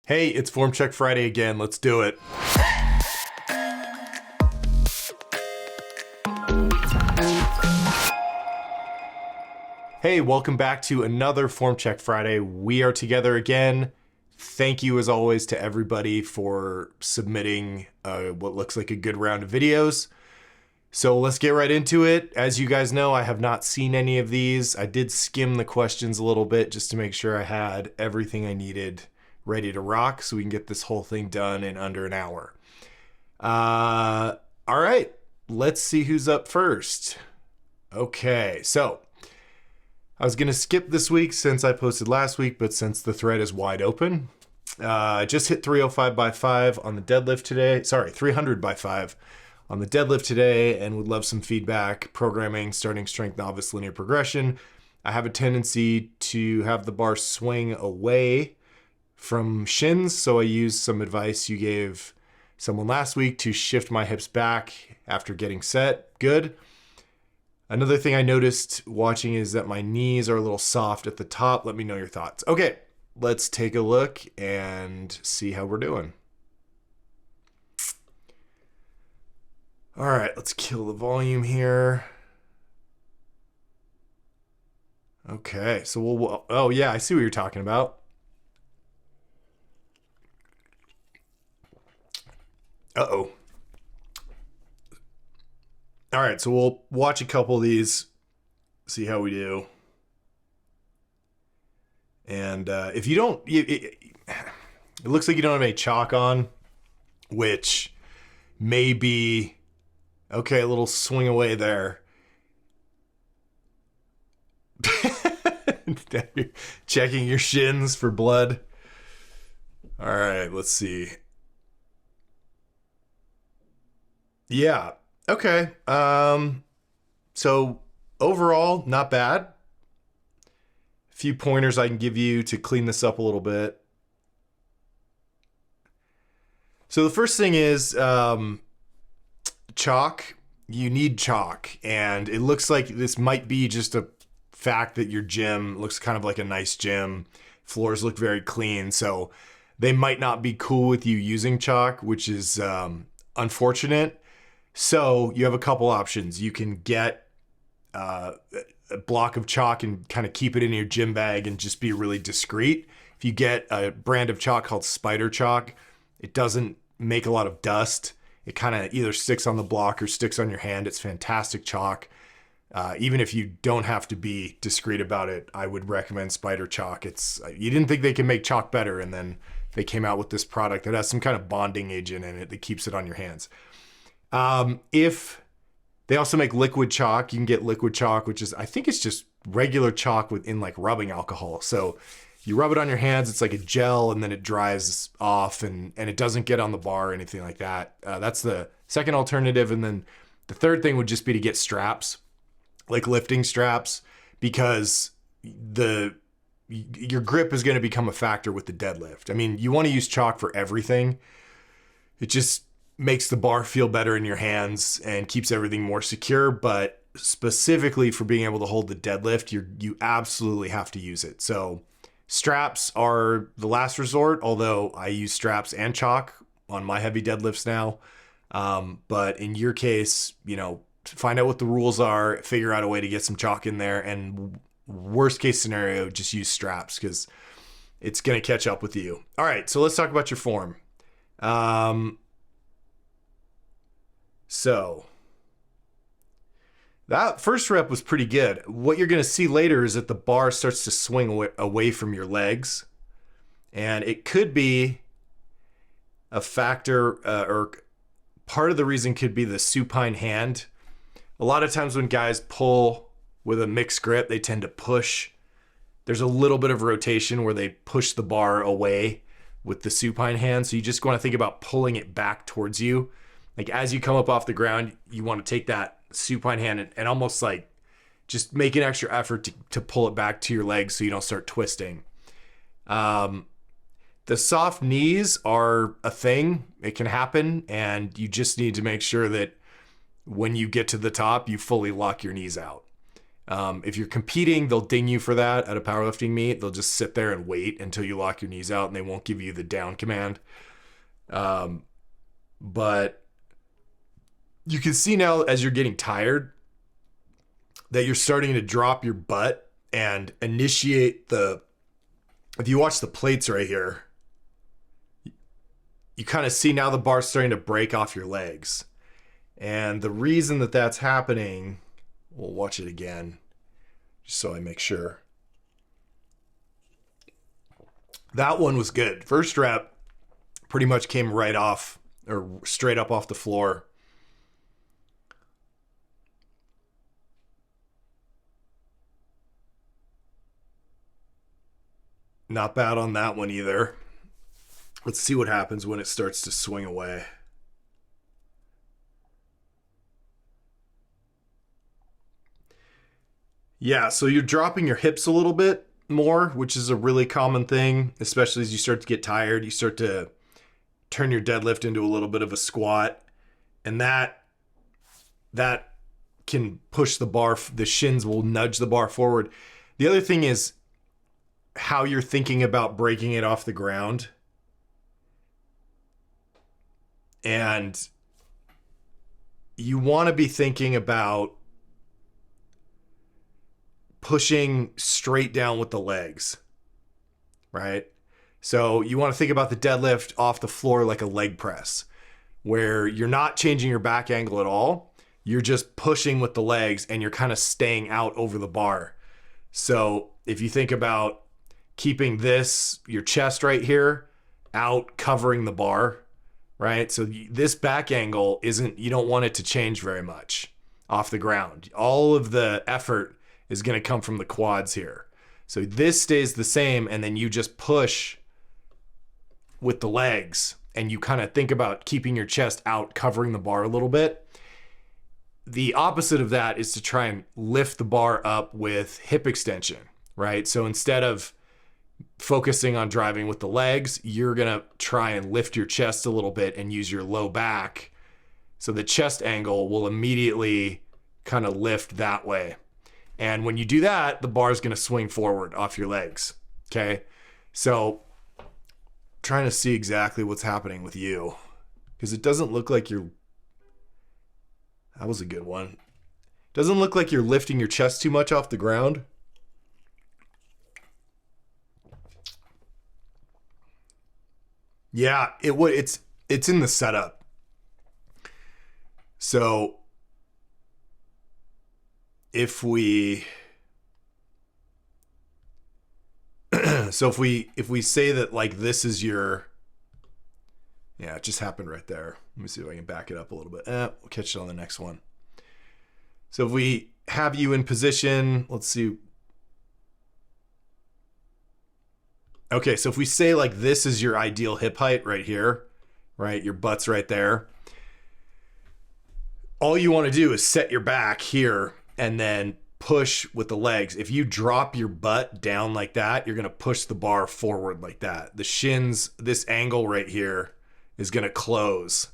Hey, it's Form Check Friday again. Let's do it. Hey, welcome back to another Form Check Friday. We are together again. Thank you as always to everybody for submitting what looks like a good round of videos. So let's get right into it. As you guys know, I have not seen any of these. I did skim the questions a little bit just to make sure I had everything I needed ready to rock so we can get this whole thing done in under an hour. All right, let's see who's up first. Okay, so I was gonna skip this week since I posted last week, but since the thread is wide open, I just hit 305 by 5 on the deadlift today. Sorry, 300 by 5 on the deadlift today, and would love some feedback. Programming, starting strength, novice, linear progression. I have a tendency to have the bar swing away from shins, so I used some advice you gave someone last week to shift my hips back after getting set. Good. Another thing I noticed watching is that my knees are a little soft at the top. Let me know your thoughts. Okay, let's take a look and see how we're doing. All right, let's kill the volume here. Okay, so we'll, oh yeah, I see what you're talking about. Uh-oh. All right, so we'll watch a couple of these, see how we do. And if you don't, it looks like you don't have any chalk on, which may be, okay, a little swing away there. You're checking your shins for blood. All right, let's see. Yeah. Okay. So overall, not bad. A few pointers I can give you to clean this up a little bit. So the first thing is chalk. You need chalk, and it looks like this might be just a fact that your gym looks kind of like a nice gym. Floors look very clean, so they might not be cool with you using chalk, which is unfortunate. So you have a couple options. You can get a block of chalk and kind of keep it in your gym bag and just be really discreet. If you get a brand of chalk called Spider Chalk, it doesn't make a lot of dust. It kind of either sticks on the block or sticks on your hand. It's fantastic chalk. Even if you don't have to be discreet about it, I would recommend Spider Chalk. You didn't think they could make chalk better, and then they came out with this product that has some kind of bonding agent in it that keeps it on your hands. If they also make liquid chalk, you can get liquid chalk, which is, I think it's just regular chalk within like rubbing alcohol. So you rub it on your hands, it's like a gel, and then it dries off and it doesn't get on the bar or anything like that. That's the second alternative. And then the third thing would just be to get straps, like lifting straps, because your grip is going to become a factor with the deadlift. I mean, you want to use chalk for everything. It just makes the bar feel better in your hands and keeps everything more secure, but specifically for being able to hold the deadlift, you absolutely have to use it. So straps are the last resort, although I use straps and chalk on my heavy deadlifts now. But in your case, find out what the rules are, figure out a way to get some chalk in there, and worst case scenario, just use straps because it's going to catch up with you. All right, so let's talk about your form. So that first rep was pretty good. What you're going to see later is that the bar starts to swing away from your legs, and it could be a factor or part of the reason could be the supine hand. A lot of times when guys pull with a mixed grip, they tend to push. There's a little bit of rotation where they push the bar away with the supine hand. So you just want to think about pulling it back towards you. Like as you come up off the ground, you want to take that supine hand and almost like just make an extra effort to pull it back to your legs so you don't start twisting. The soft knees are a thing. It can happen, and you just need to make sure that when you get to the top, you fully lock your knees out. If you're competing, they'll ding you for that at a powerlifting meet. They'll just sit there and wait until you lock your knees out, and they won't give you the down command. But you can see now as you're getting tired that you're starting to drop your butt and initiate if you watch the plates right here, you kind of see now the bar's starting to break off your legs. And the reason that that's happening, we'll watch it again just so I make sure. That one was good. First rep pretty much came right off or straight up off the floor. Not bad on that one either. Let's see what happens when it starts to swing away. Yeah, so you're dropping your hips a little bit more, which is a really common thing, especially as you start to get tired. You start to turn your deadlift into a little bit of a squat, and that can push the bar. The shins will nudge the bar forward. The other thing is how you're thinking about breaking it off the ground. And you want to be thinking about pushing straight down with the legs, right? So you want to think about the deadlift off the floor like a leg press, where you're not changing your back angle at all. You're just pushing with the legs and you're kind of staying out over the bar. So if you think about keeping your chest right here out, covering the bar, right? So this back angle you don't want it to change very much off the ground. All of the effort is going to come from the quads here. So this stays the same, and then you just push with the legs, and you kind of think about keeping your chest out, covering the bar a little bit. The opposite of that is to try and lift the bar up with hip extension, right? So instead of focusing on driving with the legs, you're going to try and lift your chest a little bit and use your low back. So the chest angle will immediately kind of lift that way. And when you do that, the bar is going to swing forward off your legs. Okay. So trying to see exactly what's happening with you, because it doesn't look like that was a good one. Doesn't look like you're lifting your chest too much off the ground. Yeah, it's in the setup. So if we if we say that like this is your, yeah, it just happened right there. Let me see if I can back it up a little bit. We'll catch it on the next one. So if we have you in position, let's see. Okay, so if we say like this is your ideal hip height right here, right? Your butt's right there. All you want to do is set your back here and then push with the legs. If you drop your butt down like that, you're going to push the bar forward like that. The shins, this angle right here is going to close,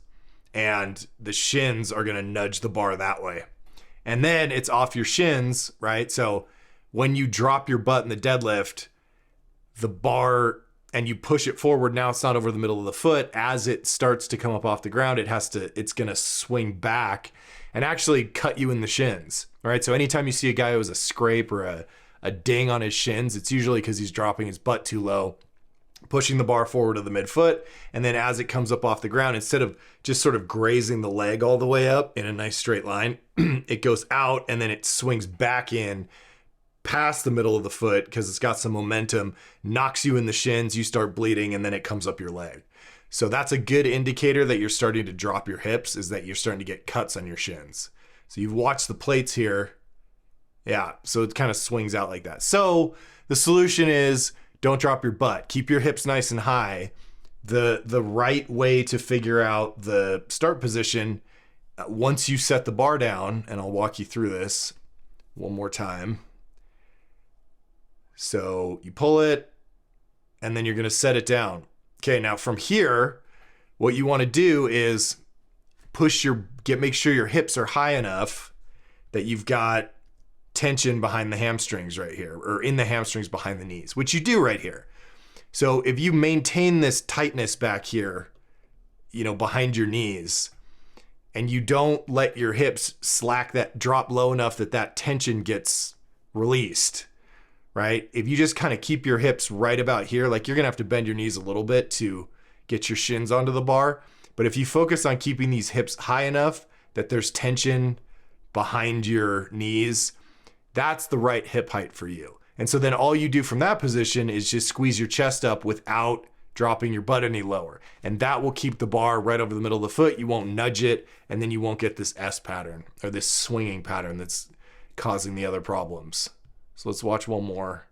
and the shins are going to nudge the bar that way. And then it's off your shins, right? So when you drop your butt in the deadlift, the bar, and you push it forward, now it's not over the middle of the foot. As it starts to come up off the ground, it's going to swing back and actually cut you in the shins, right? So anytime you see a guy who has a scrape or a ding on his shins, it's usually because he's dropping his butt too low, pushing the bar forward to the midfoot. And then as it comes up off the ground, instead of just sort of grazing the leg all the way up in a nice straight line, it goes out and then it swings back in past the middle of the foot because it's got some momentum, knocks you in the shins, you start bleeding, and then it comes up your leg. So that's a good indicator that you're starting to drop your hips, is that you're starting to get cuts on your shins. So you've watched the plates here. Yeah, so it kind of swings out like that. So the solution is don't drop your butt. Keep your hips nice and high. The right way to figure out the start position, once you set the bar down, and I'll walk you through this one more time. So you pull it, and then you're going to set it down. Okay, now from here, what you want to do is make sure your hips are high enough that you've got tension behind the hamstrings right here, or in the hamstrings behind the knees, which you do right here. So if you maintain this tightness back here, behind your knees, and you don't let your hips slack, that drop low enough that tension gets released, right? If you just kind of keep your hips right about here, like you're gonna have to bend your knees a little bit to get your shins onto the bar. But if you focus on keeping these hips high enough that there's tension behind your knees, that's the right hip height for you. And so then all you do from that position is just squeeze your chest up without dropping your butt any lower. And that will keep the bar right over the middle of the foot. You won't nudge it, and then you won't get this S pattern or this swinging pattern that's causing the other problems. So let's watch one more.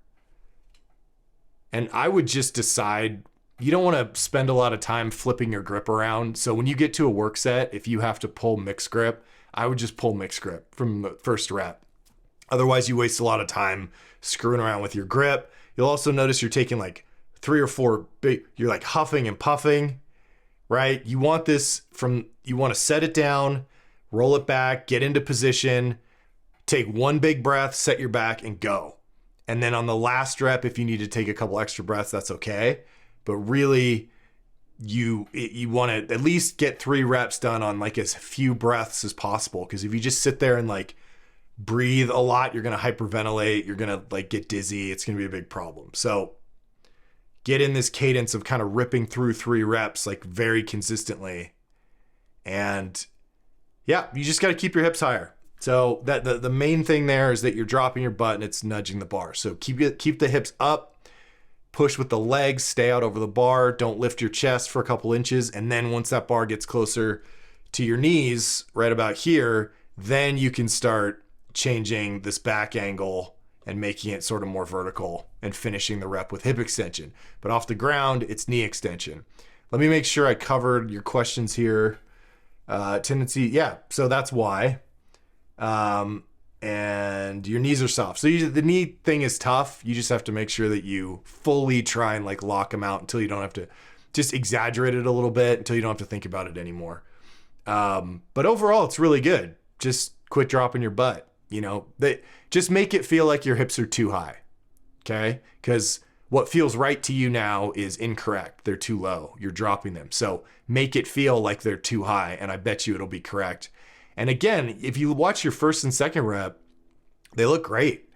And I would just decide, you don't want to spend a lot of time flipping your grip around. So when you get to a work set, if you have to pull mixed grip, I would just pull mixed grip from the first rep. Otherwise, you waste a lot of time screwing around with your grip. You'll also notice you're taking like 3 or 4 big, you're like huffing and puffing, right? You want you want to set it down, roll it back, get into position, take one big breath, set your back, and go. And then on the last rep, if you need to take a couple extra breaths, that's okay. But really, you want to at least get 3 reps done on like as few breaths as possible. Because if you just sit there and like breathe a lot, you're going to hyperventilate, you're going to like get dizzy. It's going to be a big problem. So get in this cadence of kind of ripping through 3 reps like very consistently. And yeah, you just got to keep your hips higher. So that the main thing there is that you're dropping your butt and it's nudging the bar. So keep the hips up, push with the legs, stay out over the bar, don't lift your chest for a couple inches. And then once that bar gets closer to your knees, right about here, then you can start changing this back angle and making it sort of more vertical and finishing the rep with hip extension. But off the ground, it's knee extension. Let me make sure I covered your questions here. Tendency, yeah, so that's why. And your knees are soft. So the knee thing is tough. You just have to make sure that you fully try and like lock them out until you don't have to, just exaggerate it a little bit until you don't have to think about it anymore. But overall, it's really good. Just quit dropping your butt. Just make it feel like your hips are too high. Okay? Because what feels right to you now is incorrect. They're too low. You're dropping them. So make it feel like they're too high, and I bet you it'll be correct. And again, if you watch your first and second rep, they look great.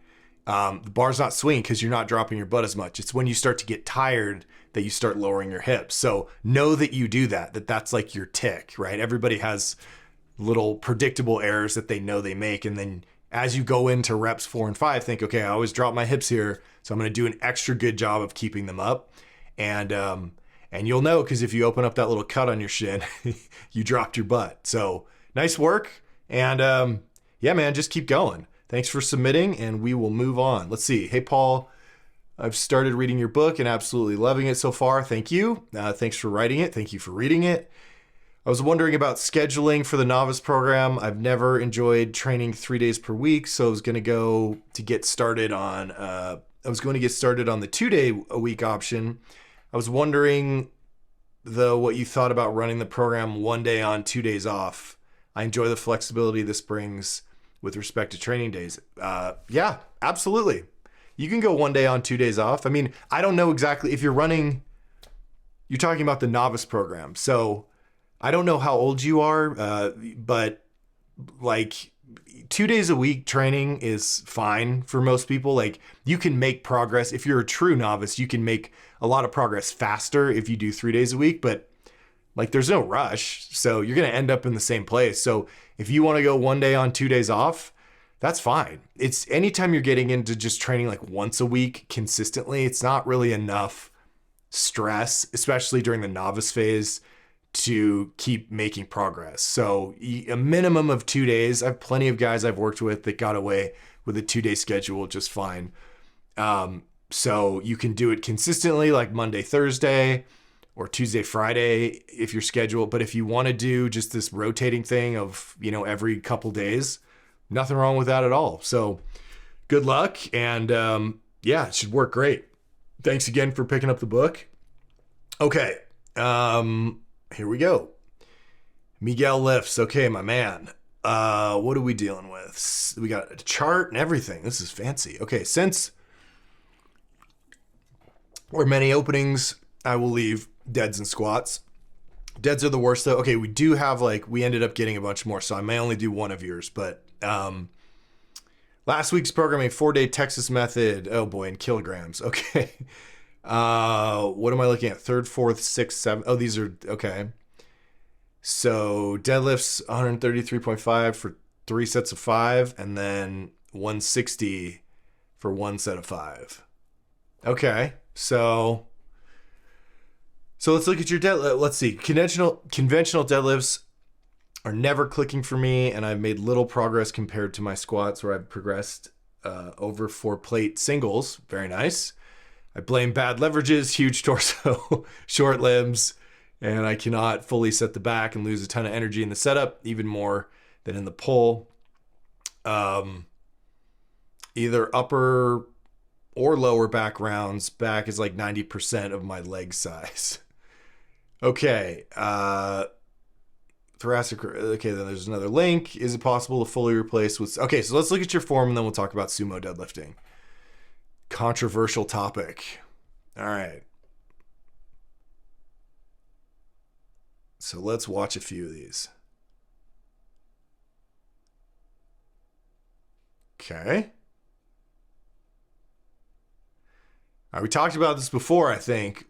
The bar's not swinging because you're not dropping your butt as much. It's when you start to get tired that you start lowering your hips. So know that you do that's like your tick, right? Everybody has little predictable errors that they know they make. And then as you go into reps 4 and 5, think, okay, I always drop my hips here, so I'm going to do an extra good job of keeping them up. And you'll know, because if you open up that little cut on your shin, you dropped your butt. So nice work. And yeah, man, just keep going. Thanks for submitting, and we will move on. Let's see. Hey, Paul, I've started reading your book and absolutely loving it so far. Thank you. Thanks for writing it. Thank you for reading it. I was wondering about scheduling for the novice program. I've never enjoyed training 3 days per week, so I was going to get started on the 2-day-a-week option. I was wondering, though, what you thought about running the program 1 day on, 2 days off. I enjoy the flexibility this brings with respect to training days. Yeah, absolutely. You can go 1 day on, 2 days off. I mean, I don't know exactly if you're talking about the novice program. So I don't know how old you are, but like 2 days a week training is fine for most people. Like you can make progress. If you're a true novice, you can make a lot of progress faster if you do 3 days a week, but like there's no rush. So you're going to end up in the same place. So if you want to go 1 day on, 2 days off, that's fine. It's anytime you're getting into just training like once a week consistently, it's not really enough stress, especially during the novice phase, to keep making progress. So a minimum of 2 days. I have plenty of guys I've worked with that got away with a 2-day schedule just fine. So you can do it consistently like Monday, Thursday, or Tuesday, Friday if you're scheduled. But if you want to do just this rotating thing of, every couple days, nothing wrong with that at all. So good luck. And yeah, it should work great. Thanks again for picking up the book. Okay. Here we go. Miguel Lifts. Okay, my man. What are we dealing with? We got a chart and everything. This is fancy. Okay, since or many openings, I will leave deads and squats. Deads are the worst though. Okay, we do have we ended up getting a bunch more, so I may only do one of yours, but last week's programming 4-day Texas method. Oh boy, in kilograms. Okay. What am I looking at? 3rd, 4th, 6th, 7th. Oh, these are okay. So deadlifts 133.5 for 3 sets of 5, and then 160 for 1 set of 5. Okay. So let's look at your deadlift. Let's see. Conventional deadlifts are never clicking for me, and I've made little progress compared to my squats where I've progressed over 4 plate singles. Very nice. I blame bad leverages, huge torso, short limbs, and I cannot fully set the back and lose a ton of energy in the setup, even more than in the pull. Either upper or lower back rounds. Back is like 90% of my leg size. Okay. Thoracic. Okay, then there's another link. Is it possible to fully replace with... Okay, so let's look at your form and then we'll talk about sumo deadlifting. Controversial topic. All right. So let's watch a few of these. Okay. All right, we talked about this before, I think.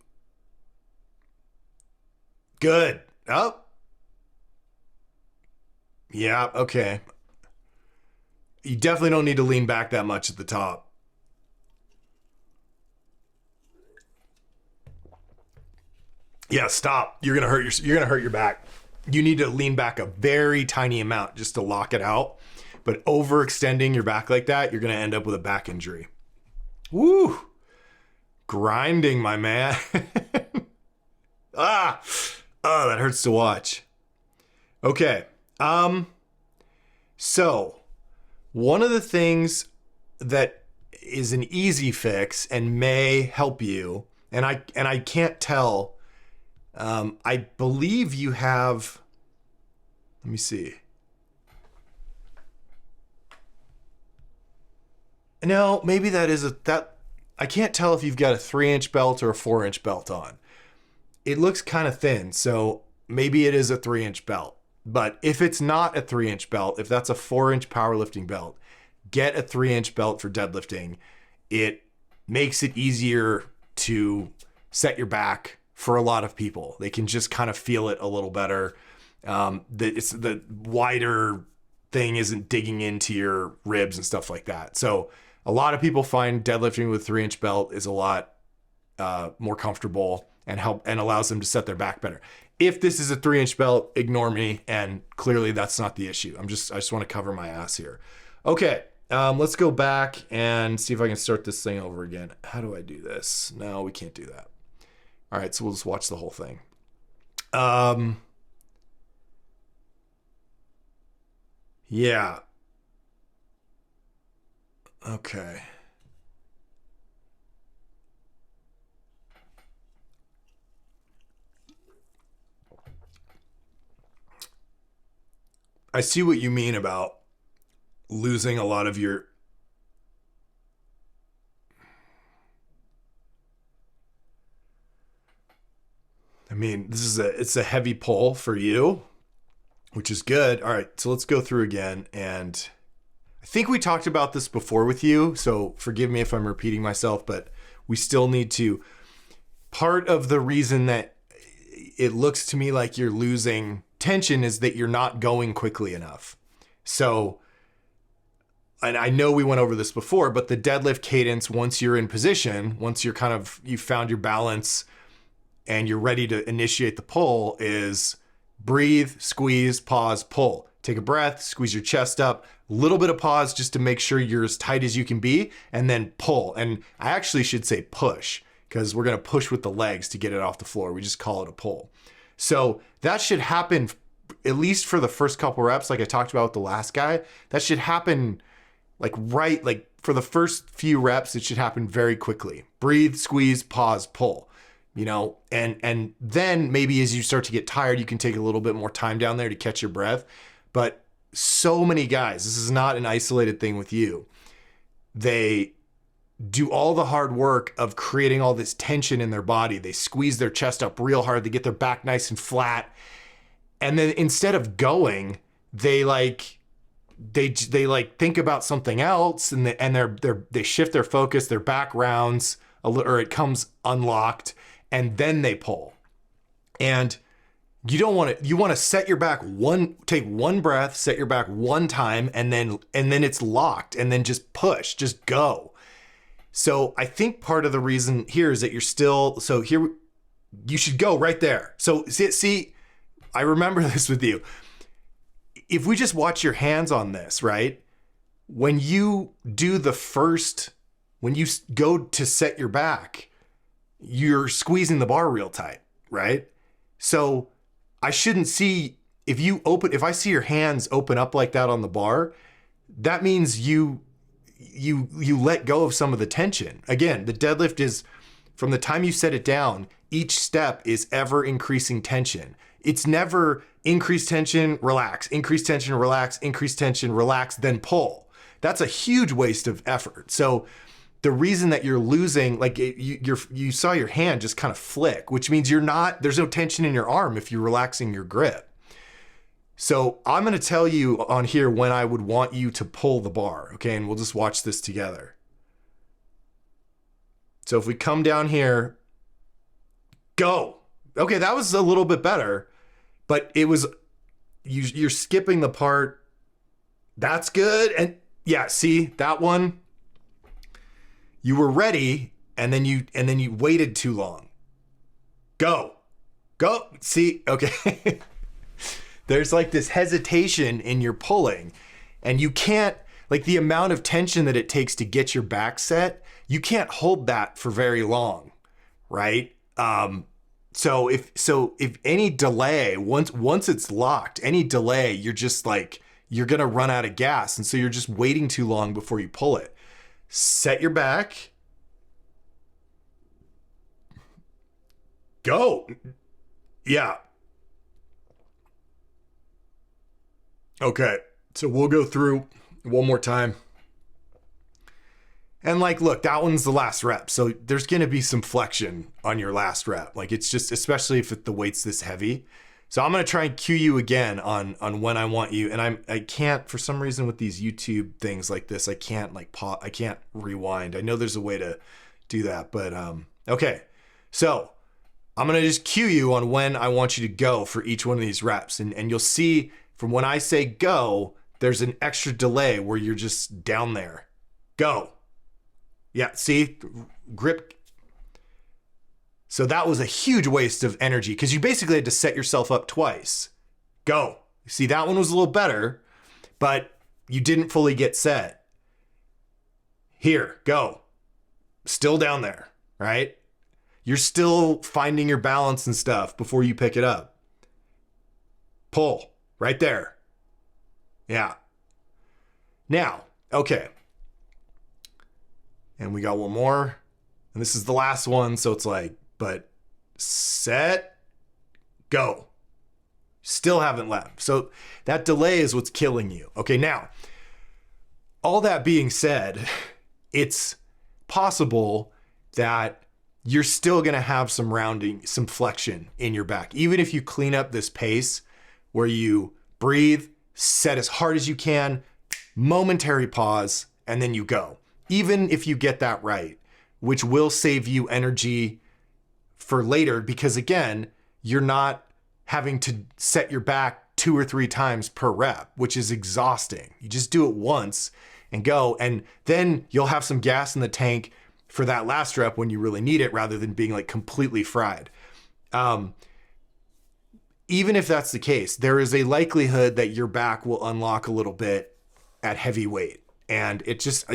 Good. Oh. Yeah, okay. You definitely don't need to lean back that much at the top. Yeah, stop. You're gonna hurt your back. You need to lean back a very tiny amount just to lock it out. But overextending your back like that, you're gonna end up with a back injury. Woo! Grinding, my man. Oh, that hurts to watch. Okay. So one of the things that is an easy fix and may help you, and I can't tell, I believe you have, let me see. No, maybe that is I can't tell if you've got a 3-inch belt or a 4-inch belt on. It looks kind of thin, so maybe it is a 3-inch belt. But if it's not a 3-inch belt, if that's a 4-inch powerlifting belt, get a 3-inch belt for deadlifting. It makes it easier to set your back for a lot of people. They can just kind of feel it a little better. The wider thing isn't digging into your ribs and stuff like that. So a lot of people find deadlifting with 3-inch belt is a lot more comfortable and allows them to set their back better. If this is a 3-inch belt, ignore me, and clearly that's not the issue. I just want to cover my ass here. Okay, let's go back and see if I can start this thing over again. How do I do this? No, we can't do that. All right, so we'll just watch the whole thing. Yeah. Okay. I see what you mean about losing a lot of your... I mean, it's a heavy pull for you, which is good. All right, so let's go through again. And I think we talked about this before with you, so forgive me if I'm repeating myself, but we still need to... Part of the reason that it looks to me like you're losing tension is that you're not going quickly enough. So, and I know we went over this before, but the deadlift cadence, once you're in position, once you've found your balance and you're ready to initiate the pull, is breathe, squeeze, pause, pull. Take a breath, squeeze your chest up, a little bit of pause just to make sure you're as tight as you can be, and then pull. And I actually should say push, because we're going to push with the legs to get it off the floor. We just call it a pull. So that should happen at least for the first couple reps, like I talked about with the last guy. That should happen like for the first few reps, it should happen very quickly. Breathe, squeeze, pause, pull. And then maybe as you start to get tired, you can take a little bit more time down there to catch your breath. But so many guys, this is not an isolated thing with you. They do all the hard work of creating all this tension in their body. They squeeze their chest up real hard. They get their back nice and flat. And then instead of going, they think about something else, and they shift their focus, their back rounds or it comes unlocked, and then they pull. And you want to set your back take one breath, set your back one time, and then it's locked, and then just push, just go. So I think part of the reason here is that you should go right there. So see, I remember this with you. If we just watch your hands on this, right? When you go to set your back, you're squeezing the bar real tight, right? So I shouldn't see, if I see your hands open up like that on the bar, that means you let go of some of the tension. Again, the deadlift is, from the time you set it down, each step is ever increasing tension. It's never increase tension, relax, increase tension, relax, increase tension, relax, then pull. That's a huge waste of effort. So the reason that you're losing, like you saw your hand just kind of flick, which means there's no tension in your arm if you're relaxing your grip. So I'm going to tell you on here when I would want you to pull the bar, okay? And we'll just watch this together. So if we come down here, go. Okay, that was a little bit better, but you're skipping the part. That's good. And yeah, see that one? You were ready, and then you waited too long. Go. See, okay. There's like this hesitation in your pulling, and you can't, like, the amount of tension that it takes to get your back set, you can't hold that for very long, right? So if any delay, once it's locked, any delay, you're just like, you're gonna run out of gas, and so you're just waiting too long before you pull it. Set your back. Go. Yeah. Okay, so we'll go through one more time. And like, look, that one's the last rep. So there's going to be some flexion on your last rep. Like, it's just, especially if the weight's this heavy. So I'm going to try and cue you again on when I want you. And I can't, for some reason with these YouTube things like this, I can't like pause, I can't rewind. I know there's a way to do that, but okay. So I'm going to just cue you on when I want you to go for each one of these reps. And you'll see from when I say go, there's an extra delay where you're just down there. Go. Yeah, see, grip. So that was a huge waste of energy because you basically had to set yourself up twice. Go. See, that one was a little better, but you didn't fully get set. Here, go. Still down there, right? You're still finding your balance and stuff before you pick it up. Pull, right there. Yeah. Now, okay. And we got one more. And this is the last one, so it's like, but set, go. Still haven't left. So that delay is what's killing you. Okay, now, all that being said, it's possible that you're still going to have some rounding, some flexion in your back. Even if you clean up this pace where you breathe, set as hard as you can, momentary pause, and then you go. Even if you get that right, which will save you energy for later, because again, you're not having to set your back 2 or 3 times per rep, which is exhausting. You just do it once and go, and then you'll have some gas in the tank for that last rep when you really need it, rather than being like completely fried. Even if that's the case, there is a likelihood that your back will unlock a little bit at heavy weight. And it just,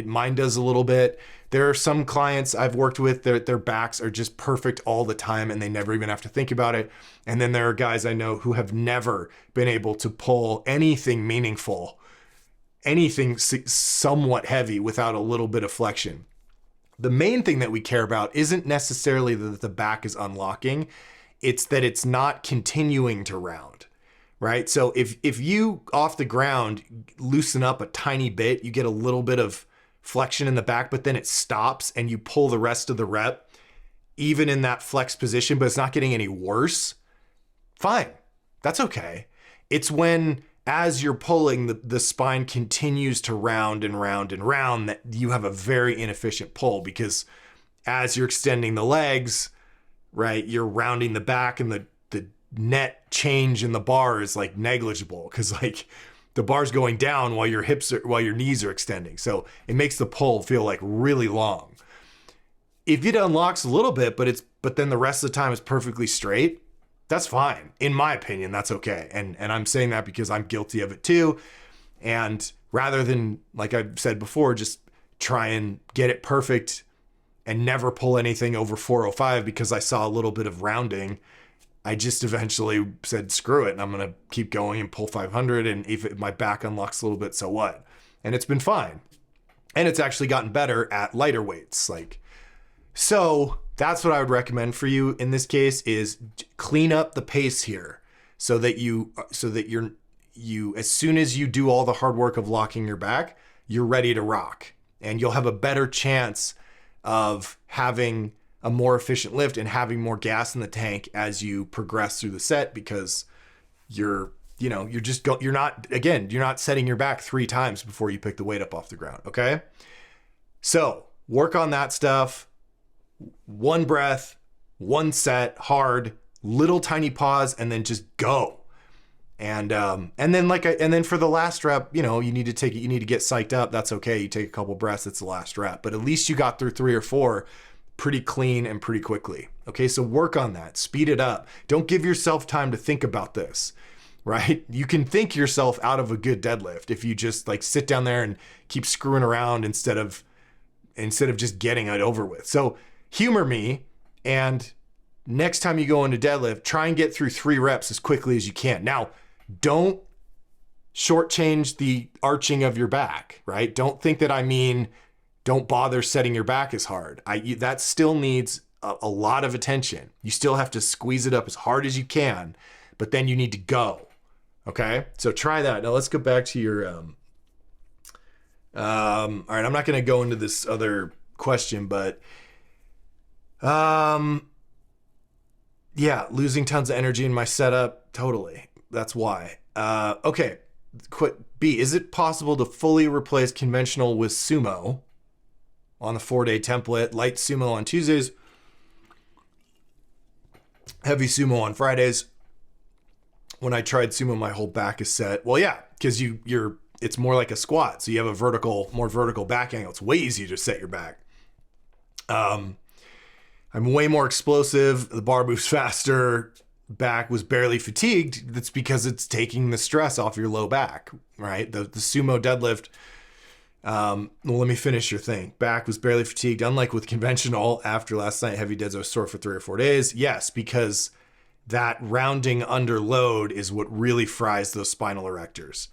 mine does a little bit. There are some clients I've worked with, their backs are just perfect all the time and they never even have to think about it. And then there are guys I know who have never been able to pull anything meaningful, anything somewhat heavy without a little bit of flexion. The main thing that we care about isn't necessarily that the back is unlocking, it's that it's not continuing to round, right? So if you off the ground loosen up a tiny bit, you get a little bit of flexion in the back, but then it stops and you pull the rest of the rep, even in that flex position, but it's not getting any worse, fine. That's okay. It's when, as you're pulling, the spine continues to round and round and round, that you have a very inefficient pull, because as you're extending the legs, right, you're rounding the back, and the net change in the bar is like negligible, because like the bar's going down while your knees are extending. So it makes the pull feel like really long. If it unlocks a little bit, but then the rest of the time is perfectly straight, that's fine. In my opinion, that's okay. And I'm saying that because I'm guilty of it too. And rather than, like I've said before, just try and get it perfect and never pull anything over 405 because I saw a little bit of rounding, I just eventually said, screw it. And I'm going to keep going and pull 500. And if my back unlocks a little bit, so what? And it's been fine. And it's actually gotten better at lighter weights. So that's what I would recommend for you in this case, is clean up the pace here so that you, as soon as you do all the hard work of locking your back, you're ready to rock, and you'll have a better chance of having a more efficient lift and having more gas in the tank as you progress through the set, because you're not setting your back 3 times before you pick the weight up off the ground. Okay. So work on that stuff. 1 breath, 1 set, hard, little tiny pause, and then just go. And then for the last rep, you need to get psyched up. That's okay. You take a couple breaths. It's the last rep, but at least you got through 3 or 4 pretty clean and pretty quickly. Okay. So work on that, speed it up. Don't give yourself time to think about this, right? You can think yourself out of a good deadlift if you just sit down there and keep screwing around instead of just getting it over with. So humor me, and next time you go into deadlift, try and get through 3 reps as quickly as you can. Now, don't shortchange the arching of your back, right? Don't think that I mean don't bother setting your back as hard. That still needs a lot of attention. You still have to squeeze it up as hard as you can, but then you need to go. Okay? So try that. Now let's go back to your all right, I'm not going to go into this other question, but yeah, losing tons of energy in my setup. Totally. That's why. Okay. B, is it possible to fully replace conventional with sumo on the 4-day template? Light sumo on Tuesdays, heavy sumo on Fridays. When I tried sumo, my whole back is set. Well, yeah, because it's more like a squat. So you have a more vertical back angle. It's way easier to set your back. I'm way more explosive. The bar moves faster. Back was barely fatigued. That's because it's taking the stress off your low back, right? The sumo deadlift. Well, let me finish your thing. Back was barely fatigued. Unlike with conventional, after last night, heavy deads, I was sore for 3 or 4 days. Yes, because that rounding under load is what really fries those spinal erectors,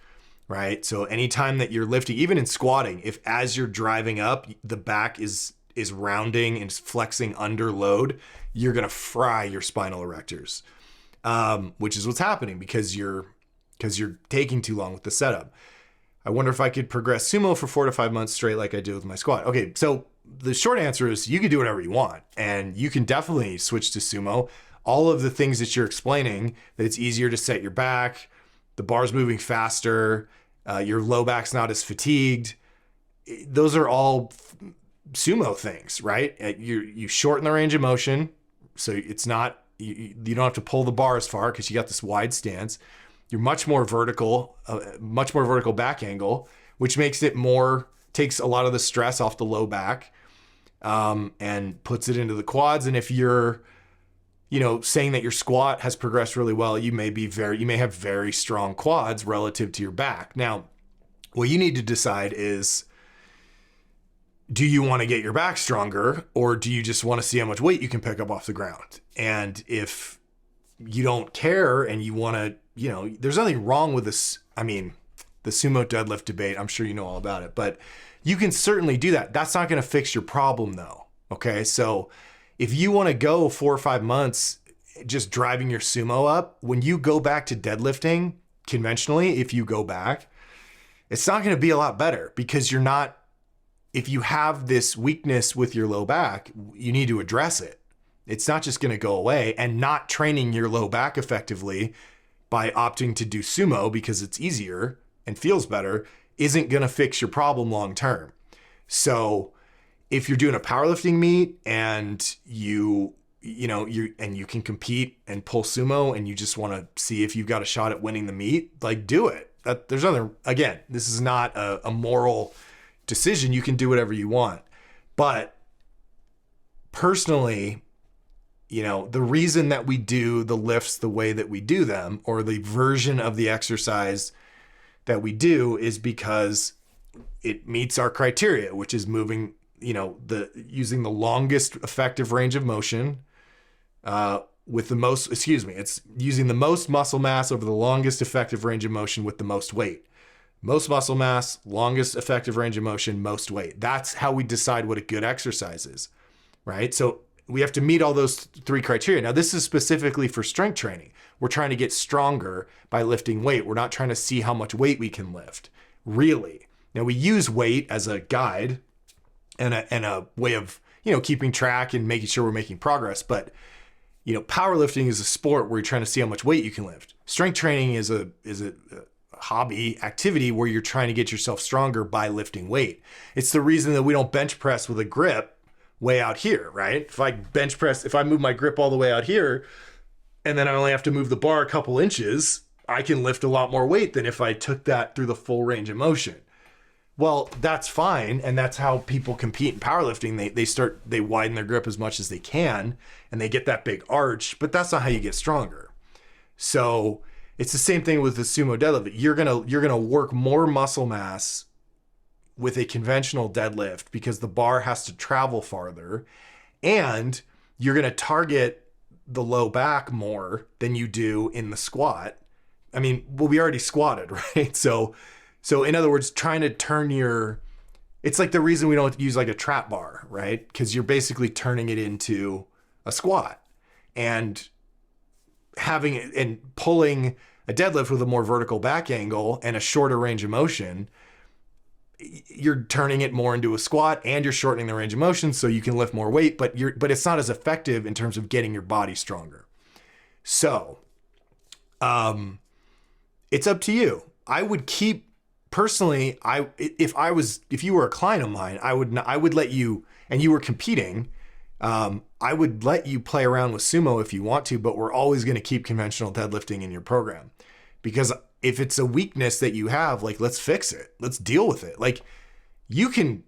right? So anytime that you're lifting, even in squatting, if as you're driving up, the back is rounding and flexing under load, you're going to fry your spinal erectors, which is what's happening because you're taking too long with the setup. I wonder if I could progress sumo for 4 to 5 months straight like I did with my squat. Okay, so the short answer is you can do whatever you want, and you can definitely switch to sumo. All of the things that you're explaining, that it's easier to set your back, the bar's moving faster, your low back's not as fatigued. Those are all sumo things, right? You shorten the range of motion, so it's not, you don't have to pull the bar as far because you got this wide stance. You're much more vertical back angle, which makes it takes a lot of the stress off the low back, and puts it into the quads. And if you're, saying that your squat has progressed really well, you may have very strong quads relative to your back. Now, what you need to decide is, do you want to get your back stronger, or do you just want to see how much weight you can pick up off the ground? And if you don't care and you want to, there's nothing wrong with this. I mean, the sumo deadlift debate, I'm sure you know all about it, but you can certainly do that. That's not going to fix your problem though. Okay. So if you want to go 4 or 5 months just driving your sumo up, when you go back to deadlifting conventionally, if you go back, it's not going to be a lot better because if you have this weakness with your low back, you need to address it. It's not just going to go away, and not training your low back effectively by opting to do sumo because it's easier and feels better isn't going to fix your problem long term. So if you're doing a powerlifting meet and you can compete and pull sumo and you just want to see if you've got a shot at winning the meet, like, do it. Again, this is not a moral decision. You can do whatever you want. But personally, the reason that we do the lifts the way that we do them, or the version of the exercise that we do, is because it meets our criteria, which is moving, using the longest effective range of motion, it's using the most muscle mass over the longest effective range of motion with the most weight. Most muscle mass, longest effective range of motion, most weight. That's how we decide what a good exercise is, right? So we have to meet all those three criteria. Now, this is specifically for strength training. We're trying to get stronger by lifting weight. We're not trying to see how much weight we can lift, really. Now, we use weight as a guide and a way of, keeping track and making sure we're making progress. But, powerlifting is a sport where you're trying to see how much weight you can lift. Strength training is a hobby activity where you're trying to get yourself stronger by lifting weight. It's the reason that we don't bench press with a grip way out here, right? If I move my grip all the way out here, and then I only have to move the bar a couple inches, I can lift a lot more weight than if I took that through the full range of motion. Well, that's fine, and that's how people compete in powerlifting. They widen their grip as much as they can, and they get that big arch, but that's not how you get stronger. So it's the same thing with the sumo deadlift. You're gonna work more muscle mass with a conventional deadlift because the bar has to travel farther, and you're going to target the low back more than you do in the squat. I mean, well, we already squatted, right? So in other words, trying to turn it's like the reason we don't use like a trap bar, right? Because you're basically turning it into a squat, and having it and pulling a deadlift with a more vertical back angle and a shorter range of motion, you're turning it more into a squat, and you're shortening the range of motion so you can lift more weight, but it's not as effective in terms of getting your body stronger. So, it's up to you. I would keep personally, if you were a client of mine, I would let you, and you were competing, I would let you play around with sumo if you want to, but we're always going to keep conventional deadlifting in your program, because if it's a weakness that you have, like, let's fix it. Let's deal with it. Like, you can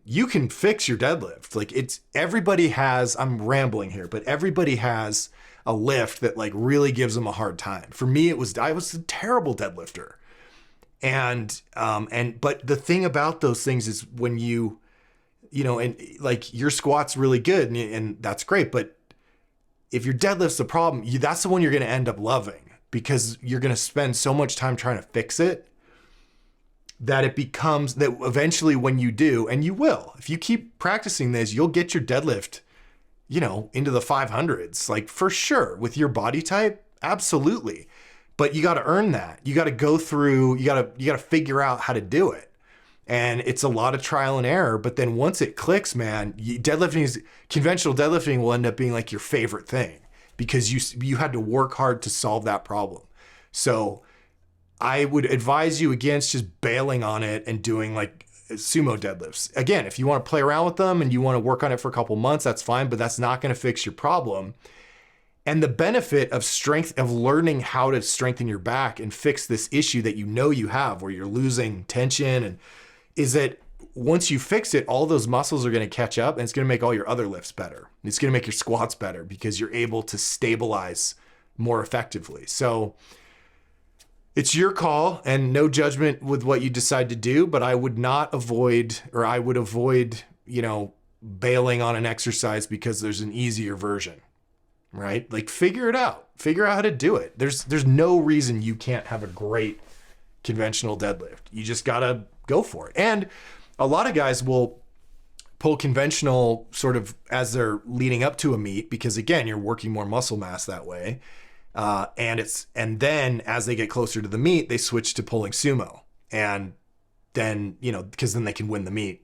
fix your deadlift. Like, everybody has, I'm rambling here, but everybody has a lift that like really gives them a hard time. For me, I was a terrible deadlifter. But the thing about those things is when and like your squat's really good and that's great. But if your deadlift's the problem, that's the one you're going to end up loving, because you're going to spend so much time trying to fix it that it becomes that eventually when you do, and you will, if you keep practicing this, you'll get your deadlift, into the 500s, like for sure with your body type. Absolutely. But you got to earn that. You got to go through, you got to figure out how to do it. And it's a lot of trial and error. But then once it clicks, man, conventional deadlifting will end up being like your favorite thing, because you had to work hard to solve that problem. So I would advise you against just bailing on it and doing like sumo deadlifts. Again, if you want to play around with them and you want to work on it for a couple months, that's fine, but that's not going to fix your problem. And the benefit of learning how to strengthen your back and fix this issue that you have where you're losing tension, is that once you fix it, all those muscles are going to catch up, and it's going to make all your other lifts better. It's going to make your squats better because you're able to stabilize more effectively. So it's your call, and no judgment with what you decide to do, but I would avoid bailing on an exercise because there's an easier version, right? Like, figure it out. Figure out how to do it. There's no reason you can't have a great conventional deadlift. You just got to go for it. And a lot of guys will pull conventional sort of as they're leading up to a meet, because again, you're working more muscle mass that way. And then as they get closer to the meet, they switch to pulling sumo. And then, because then they can win the meet.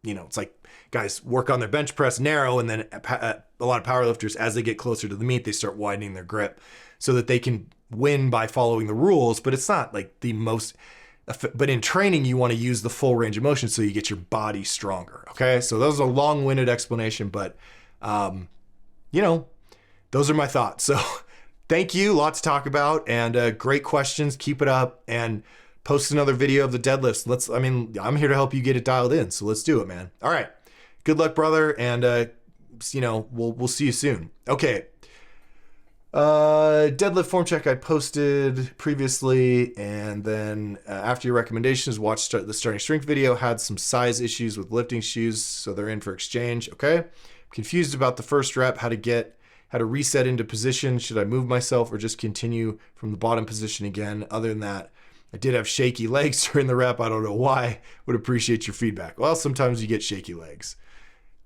It's like guys work on their bench press narrow, and then a lot of powerlifters, as they get closer to the meet, they start widening their grip so that they can win by following the rules. But it's not like the most, but in training, you want to use the full range of motion so you get your body stronger. Okay. So that was a long-winded explanation, but, those are my thoughts. So thank you. Lots to talk about, and great questions. Keep it up, and post another video of the deadlifts. I'm here to help you get it dialed in. So let's do it, man. All right. Good luck, brother. And, we'll see you soon. Okay. Deadlift form check I posted previously. And then after your recommendations, watch the starting strength video. Had some size issues with lifting shoes, so they're in for exchange. Okay. Confused about the first rep, how to reset into position. Should I move myself or just continue from the bottom position again? Other than that, I did have shaky legs during the rep. I don't know why. Would appreciate your feedback. Well, sometimes you get shaky legs.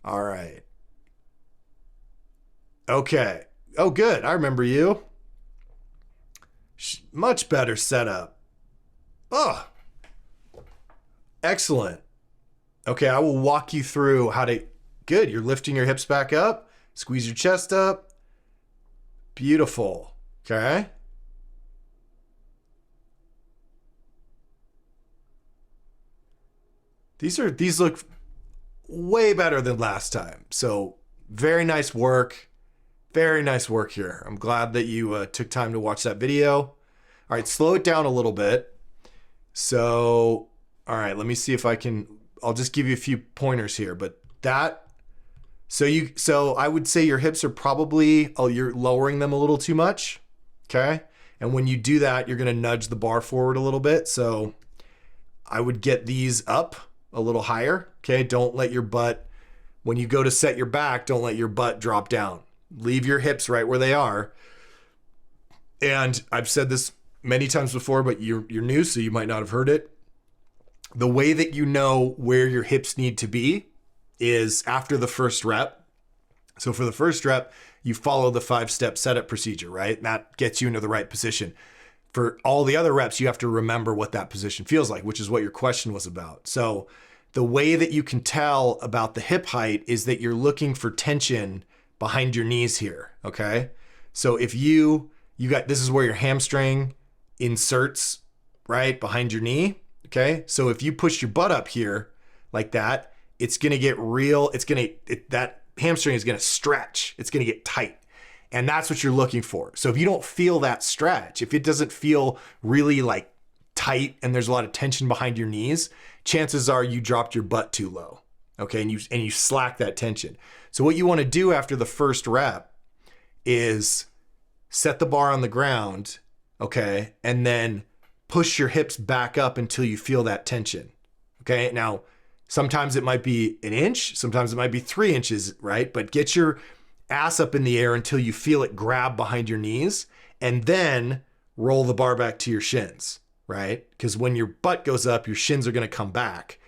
All right. Okay. Oh, good. I remember you. Much better setup. Oh, excellent. Okay, I will walk you through how to... Good. You're lifting your hips back up. Squeeze your chest up. Beautiful. Okay. These look way better than last time. So very nice work. Very nice work here. I'm glad that you took time to watch that video. All right, slow it down a little bit. So, all right, let me see if I'll just give you a few pointers here, but so I would say your hips are probably, you're lowering them a little too much. Okay. And when you do that, you're going to nudge the bar forward a little bit. So I would get these up a little higher. Okay. Don't let your butt, when you go to set your back, don't let your butt drop down. Leave your hips right where they are. And I've said this many times before, but you're new, so you might not have heard it. The way that you know where your hips need to be is after the first rep. So for the first rep, you follow the 5-step setup procedure, right? And that gets you into the right position. For all the other reps, you have to remember what that position feels like, which is what your question was about. So the way that you can tell about the hip height is that you're looking for tension behind your knees here, okay? So if you got, this is where your hamstring inserts, right, behind your knee, okay? So if you push your butt up here like that, it's gonna get real, that hamstring is gonna stretch, it's gonna get tight. And that's what you're looking for. So if you don't feel that stretch, if it doesn't feel really like tight and there's a lot of tension behind your knees, chances are you dropped your butt too low, okay? And you slack that tension. So what you want to do after the first rep is set the bar on the ground, okay? And then push your hips back up until you feel that tension, okay? Now, sometimes it might be an inch, sometimes it might be 3 inches, right? But get your ass up in the air until you feel it grab behind your knees, and then roll the bar back to your shins, right? Because when your butt goes up, your shins are going to come back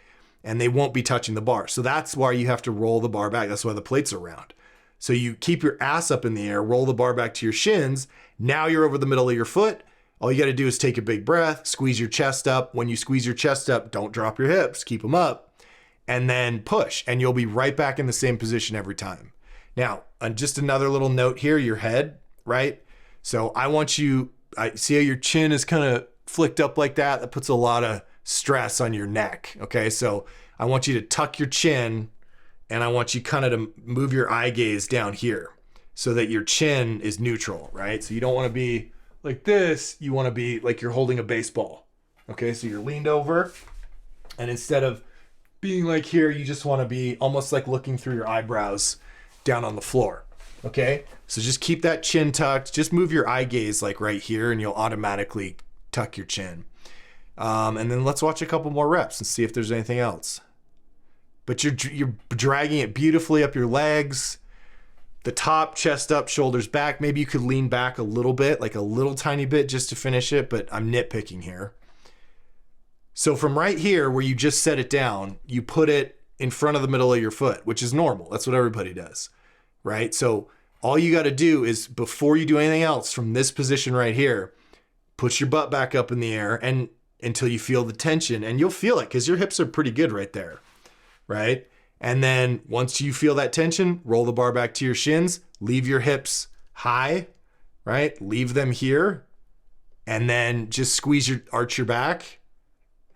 and they won't be touching the bar. So that's why you have to roll the bar back. That's why the plates are round. So you keep your ass up in the air, roll the bar back to your shins. Now you're over the middle of your foot. All you got to do is take a big breath, squeeze your chest up. When you squeeze your chest up, don't drop your hips, keep them up, and then push, and you'll be right back in the same position every time. Now, just another little note here, your head, right? So I see how your chin is kind of flicked up like that. That puts a lot of stress on your neck, okay? So I want you to tuck your chin, and I want you kind of to move your eye gaze down here so that your chin is neutral, right? So you don't want to be like this. You want to be like you're holding a baseball, okay? So you're leaned over, and instead of being like here, you just want to be almost like looking through your eyebrows down on the floor, okay? So just keep that chin tucked. Just move your eye gaze like right here, and you'll automatically tuck your chin. And then let's watch a couple more reps and see if there's anything else. But you're dragging it beautifully up your legs, the top, chest up, shoulders back. Maybe you could lean back a little bit, like a little tiny bit just to finish it, but I'm nitpicking here. So from right here where you just set it down, you put it in front of the middle of your foot, which is normal. That's what everybody does, right? So all you got to do is, before you do anything else from this position right here, put your butt back up in the air and until you feel the tension, and you'll feel it because your hips are pretty good right there, right? And then once you feel that tension, roll the bar back to your shins, leave your hips high, right? Leave them here, and then just arch your back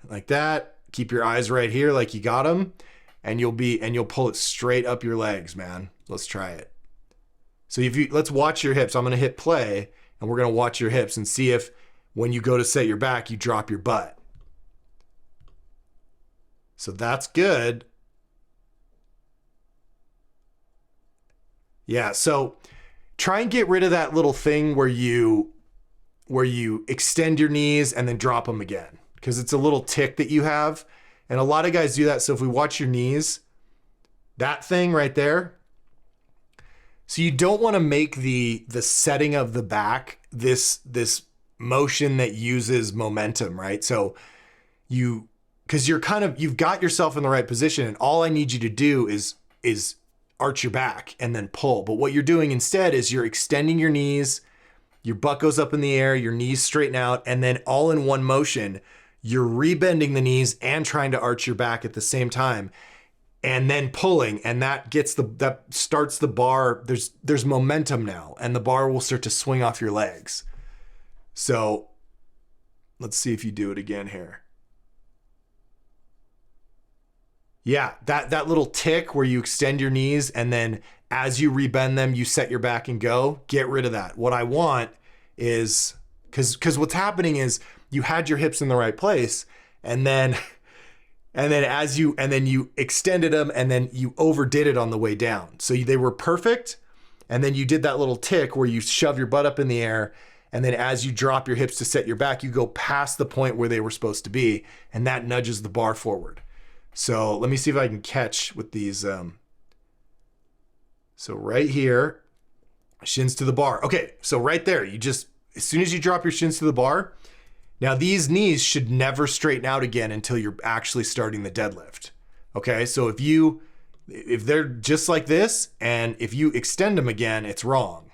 like that. Keep your eyes right here like you got them, and you'll pull it straight up your legs, man. Let's try it. So let's watch your hips. I'm going to hit play, and we're going to watch your hips and see if when you go to set your back, you drop your butt. So that's good. Yeah, so try and get rid of that little thing where you extend your knees and then drop them again, because it's a little tick that you have. And a lot of guys do that. So if we watch your knees, that thing right there. So you don't want to make the setting of the back this motion that uses momentum, right? So because you've got yourself in the right position, and all I need you to do is arch your back and then pull. But what you're doing instead is you're extending your knees, your butt goes up in the air, your knees straighten out, and then all in one motion, you're rebending the knees and trying to arch your back at the same time, and then pulling, and that starts the bar. There's momentum now, and the bar will start to swing off your legs. So let's see if you do it again here. Yeah, that little tick where you extend your knees and then as you rebend them, you set your back and go. Get rid of that. What I want is, because what's happening is you had your hips in the right place, and then you extended them, and then you overdid it on the way down. So they were perfect, and then you did that little tick where you shove your butt up in the air, and then as you drop your hips to set your back, you go past the point where they were supposed to be, and that nudges the bar forward. So let me see if I can catch with these. So right here, shins to the bar. Okay, so right there, as soon as you drop your shins to the bar, now these knees should never straighten out again until you're actually starting the deadlift. Okay, so if they're just like this, and if you extend them again, it's wrong.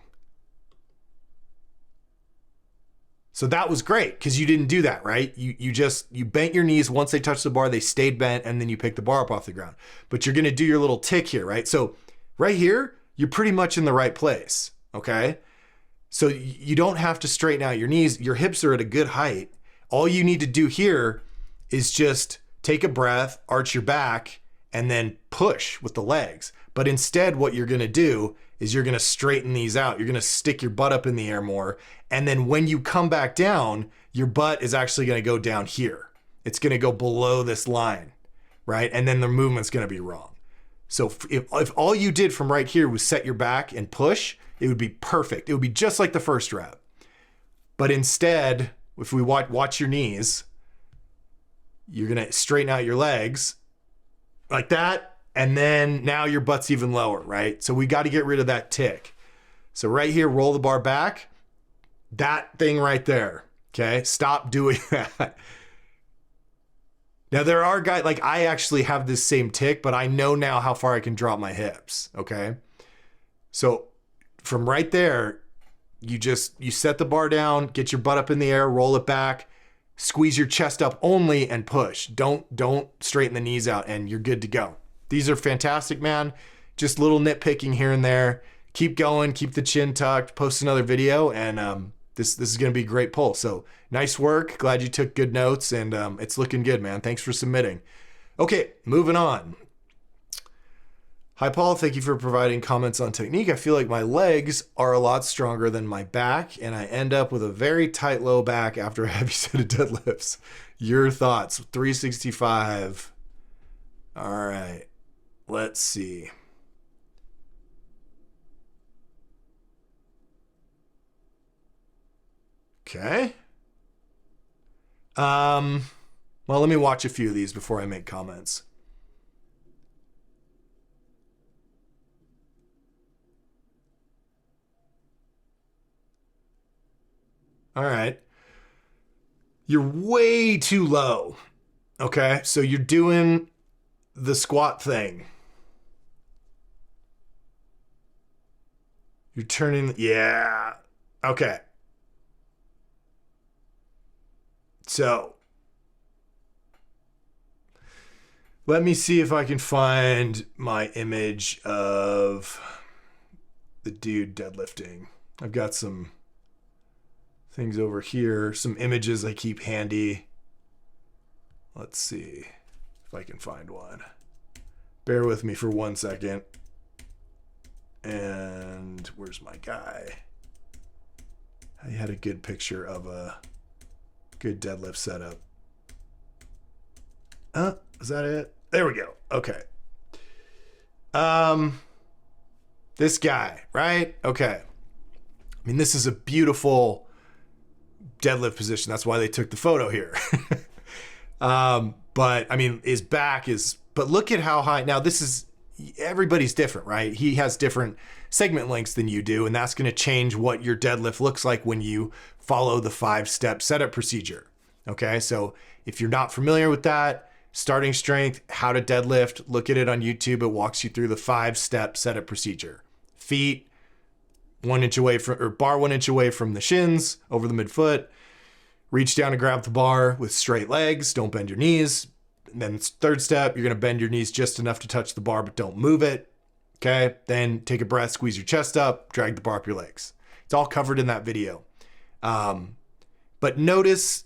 So that was great because you didn't do that, right? You bent your knees. Once they touched the bar, they stayed bent, and then you picked the bar up off the ground. But you're going to do your little tick here, right? So right here, you're pretty much in the right place, okay? So you don't have to straighten out your knees. Your hips are at a good height. All you need to do here is just take a breath, arch your back, and then push with the legs. But instead, what you're going to do is you're going to straighten these out. You're going to stick your butt up in the air more. And then when you come back down, your butt is actually going to go down here. It's going to go below this line, right? And then the movement's going to be wrong. So if all you did from right here was set your back and push, it would be perfect. It would be just like the first rep. But instead, if we watch your knees, you're going to straighten out your legs like that. And then now your butt's even lower, right? So we got to get rid of that tick. So right here, roll the bar back. That thing right there, okay? Stop doing that. Now there are guys, like I actually have this same tick, but I know now how far I can drop my hips, okay? So from right there, you set the bar down, get your butt up in the air, roll it back, squeeze your chest up only, and push. Don't straighten the knees out, and you're good to go. These are fantastic, man. Just little nitpicking here and there. Keep going, keep the chin tucked, post another video, and this is going to be a great pull. So nice work. Glad you took good notes, and it's looking good, man. Thanks for submitting. Okay, moving on. Hi, Paul. Thank you for providing comments on technique. I feel like my legs are a lot stronger than my back, and I end up with a very tight low back after a heavy set of deadlifts. Your thoughts? 365. All right. Let's see. Okay. Well, let me watch a few of these before I make comments. All right. You're way too low. Okay. So you're doing the squat thing. You're turning, yeah. Okay. So let me see if I can find my image of the dude deadlifting. I've got some things over here, some images I keep handy. Let's see if I can find one. Bear with me for 1 second. And where's my guy? I had a good picture of a good deadlift setup. Is that it? There we go. Okay. This guy, right? Okay. I mean, this is a beautiful deadlift position. That's why they took the photo here. But I mean, his back is, but look at how high. Now this is, everybody's different, right? He has different segment lengths than you do. And that's going to change what your deadlift looks like when you follow the 5-step setup procedure. Okay. So if you're not familiar with that, starting strength, how to deadlift, look at it on YouTube. It walks you through the 5-step setup procedure. Feet 1 inch away from, or bar 1 inch away from the shins over the midfoot. Reach down and grab the bar with straight legs. Don't bend your knees. And then third step, you're going to bend your knees just enough to touch the bar, but don't move it. Okay. Then take a breath, squeeze your chest up, drag the bar up your legs. It's all covered in that video. But notice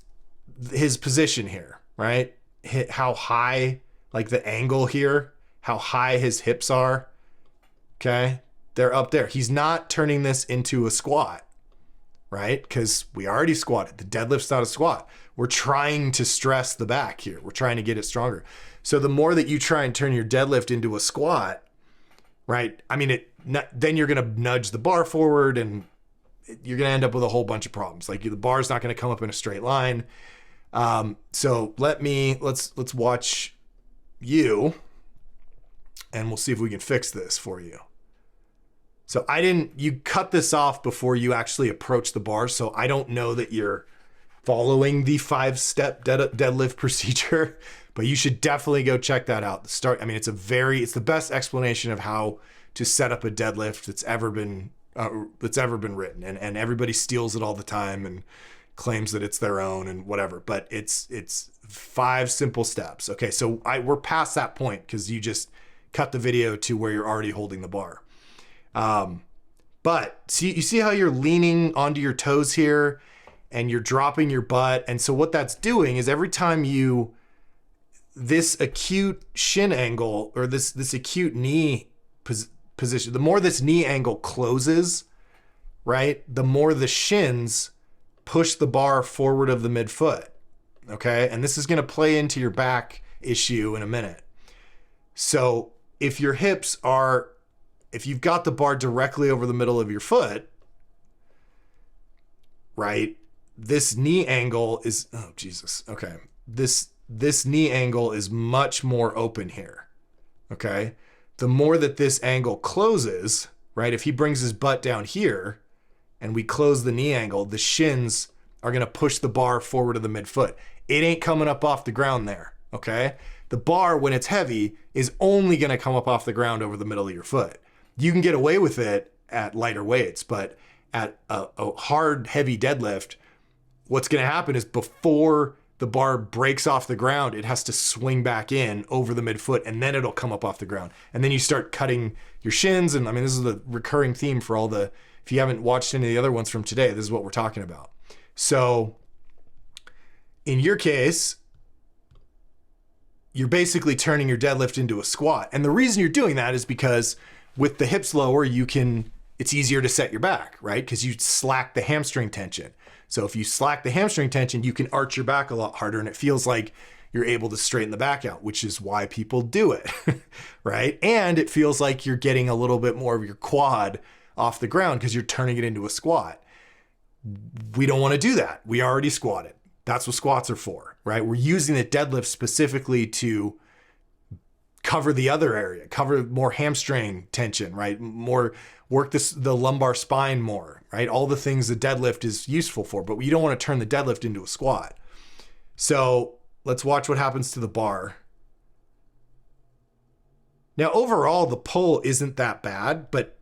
his position here, right? How high, like the angle here, how high his hips are. Okay. They're up there. He's not turning this into a squat, right? Because we already squatted. The deadlift's not a squat. We're trying to stress the back here. We're trying to get it stronger. So the more that you try and turn your deadlift into a squat, right? I mean, then you're going to nudge the bar forward and you're going to end up with a whole bunch of problems. Like the bar's not going to come up in a straight line. So let's watch you and we'll see if we can fix this for you. So you cut this off before you actually approach the bar. So I don't know that you're following the 5-step deadlift procedure, but you should definitely go check that out. It's the best explanation of how to set up a deadlift that's ever been written. And everybody steals it all the time and claims that it's their own and whatever, but it's 5 simple steps. Okay. So we're past that point because you just cut the video to where you're already holding the bar. But you see how you're leaning onto your toes here and you're dropping your butt. And so what that's doing is every time this acute shin angle or this acute knee position, the more this knee angle closes, right? The more the shins push the bar forward of the midfoot. Okay. And this is going to play into your back issue in a minute. So if your hips if you've got the bar directly over the middle of your foot, right? This knee angle is, oh Jesus. Okay. This knee angle is much more open here. Okay. The more that this angle closes, right? If he brings his butt down here and we close the knee angle, the shins are going to push the bar forward of the midfoot. It ain't coming up off the ground there. Okay. The bar, when it's heavy, is only going to come up off the ground over the middle of your foot. You can get away with it at lighter weights, but at a hard, heavy deadlift, what's going to happen is before the bar breaks off the ground, it has to swing back in over the midfoot and then it'll come up off the ground. And then you start cutting your shins. And I mean, this is the recurring theme for if you haven't watched any of the other ones from today, this is what we're talking about. So in your case, you're basically turning your deadlift into a squat. And the reason you're doing that is because with the hips lower, it's easier to set your back, right? Because you slack the hamstring tension. So if you slack the hamstring tension, you can arch your back a lot harder and it feels like you're able to straighten the back out, which is why people do it, right? And it feels like you're getting a little bit more of your quad off the ground because you're turning it into a squat. We don't want to do that. We already squatted. That's what squats are for, right? We're using the deadlift specifically to cover the other area, cover more hamstring tension, right? More work the lumbar spine more, right? All the things the deadlift is useful for, but you don't want to turn the deadlift into a squat. So let's watch what happens to the bar. Now, overall, the pull isn't that bad, but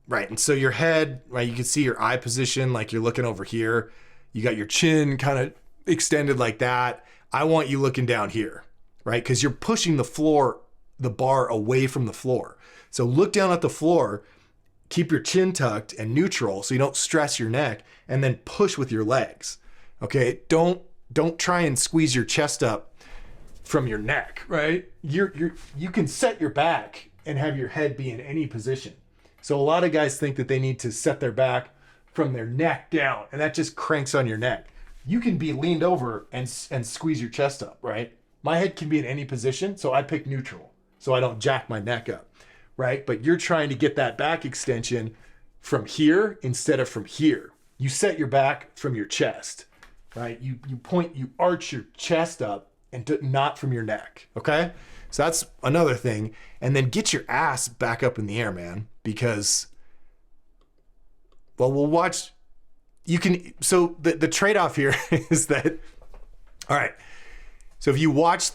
Right. And so your head, right, you can see your eye position, like you're looking over here. You got your chin kind of extended like that. I want you looking down here, right? Because you're pushing the bar away from the floor. So look down at the floor, keep your chin tucked and neutral so you don't stress your neck, and then push with your legs. Okay. Don't try and squeeze your chest up from your neck, right? You can set your back and have your head be in any position. So a lot of guys think that they need to set their back from their neck down, and that just cranks on your neck. You can be leaned over and squeeze your chest up, right? My head can be in any position, so I pick neutral so I don't jack my neck up, right? But you're trying to get that back extension from here instead of from here. You set your back from your chest, right? You arch your chest up and not from your neck, okay? So that's another thing. And then get your ass back up in the air, man, because, well, we'll watch. You can, so the trade-off here is that, all right, so if you watch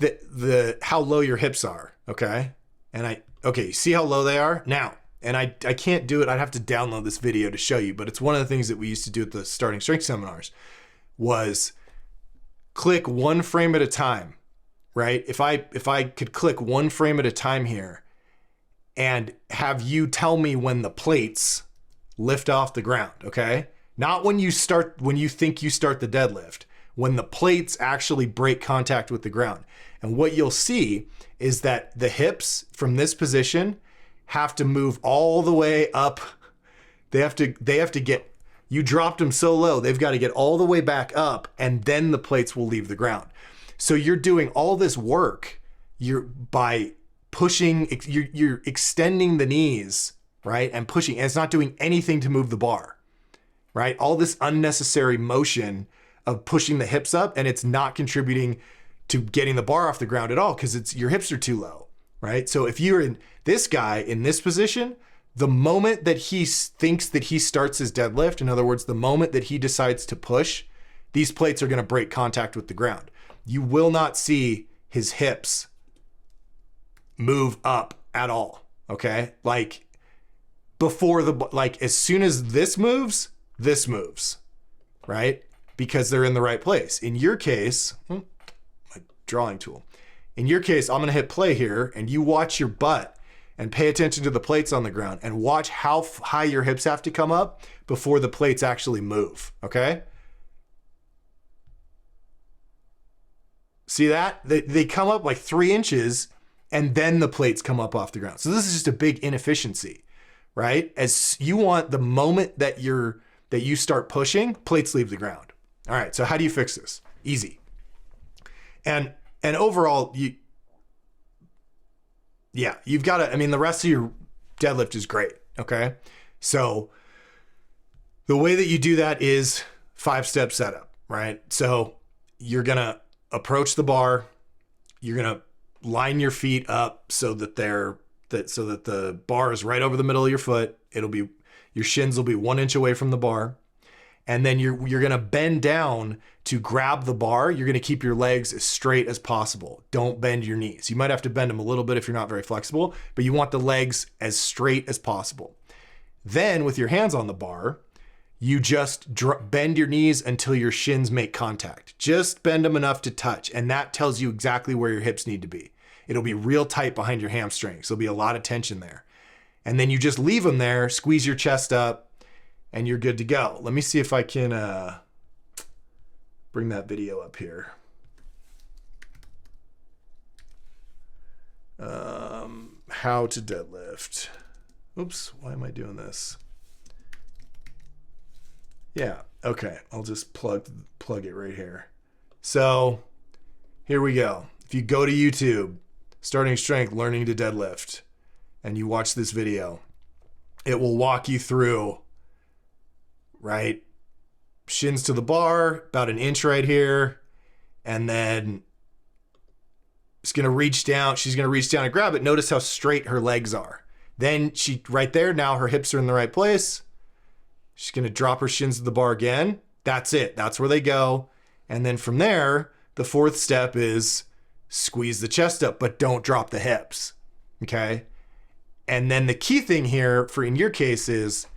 how low your hips are, okay? And you see how low they are? Now, and I can't do it. I'd have to download this video to show you, but it's one of the things that we used to do at the starting strength seminars was click one frame at a time, right? If I could click one frame at a time here and have you tell me when the plates lift off the ground, okay? Not when you think you start the deadlift, when the plates actually break contact with the ground. And what you'll see is that the hips from this position have to move all the way up. They have to get, you dropped them so low, they've got to get all the way back up, and then the plates will leave the ground. So you're doing all this work, by pushing, you're extending the knees, right? And pushing, and it's not doing anything to move the bar, right? All this unnecessary motion of pushing the hips up, and it's not contributing to getting the bar off the ground at all because your hips are too low, right? So if you're in this guy in this position, the moment that he thinks that he starts his deadlift, in other words, the moment that he decides to push, these plates are going to break contact with the ground. You will not see his hips move up at all, okay? Like as soon as this moves, right? Because they're in the right place. In your case, my drawing tool. In your case, I'm gonna hit play here and you watch your butt and pay attention to the plates on the ground and watch how high your hips have to come up before the plates actually move, okay? See that? They come up like 3 inches and then the plates come up off the ground. So this is just a big inefficiency, right? As you want the moment that you start pushing, plates leave the ground. All right, so how do you fix this? Easy. And overall, you've got to, the rest of your deadlift is great, okay? So the way that you do that is 5-step setup, right? So you're going to approach the bar, you're going to line your feet up so that the bar is right over the middle of your foot. Your shins will be 1 inch away from the bar. And then you're going to bend down to grab the bar. You're going to keep your legs as straight as possible. Don't bend your knees. You might have to bend them a little bit if you're not very flexible, but you want the legs as straight as possible. Then with your hands on the bar, you just bend your knees until your shins make contact. Just bend them enough to touch. And that tells you exactly where your hips need to be. It'll be real tight behind your hamstrings. There'll be a lot of tension there. And then you just leave them there, squeeze your chest up, and you're good to go. Let me see if I can bring that video up here. How to deadlift. Oops, why am I doing this? Yeah, okay, I'll just plug it right here. So here we go. If you go to YouTube, Starting Strength, Learning to Deadlift, and you watch this video, it will walk you through, right? Shins to the bar, about 1 inch right here. And then she's going to reach down and grab it. Notice how straight her legs are. Then right there, now her hips are in the right place. She's going to drop her shins to the bar again. That's it. That's where they go. And then from there, the 4th step is squeeze the chest up, but don't drop the hips. Okay. And then the key thing here for in your case is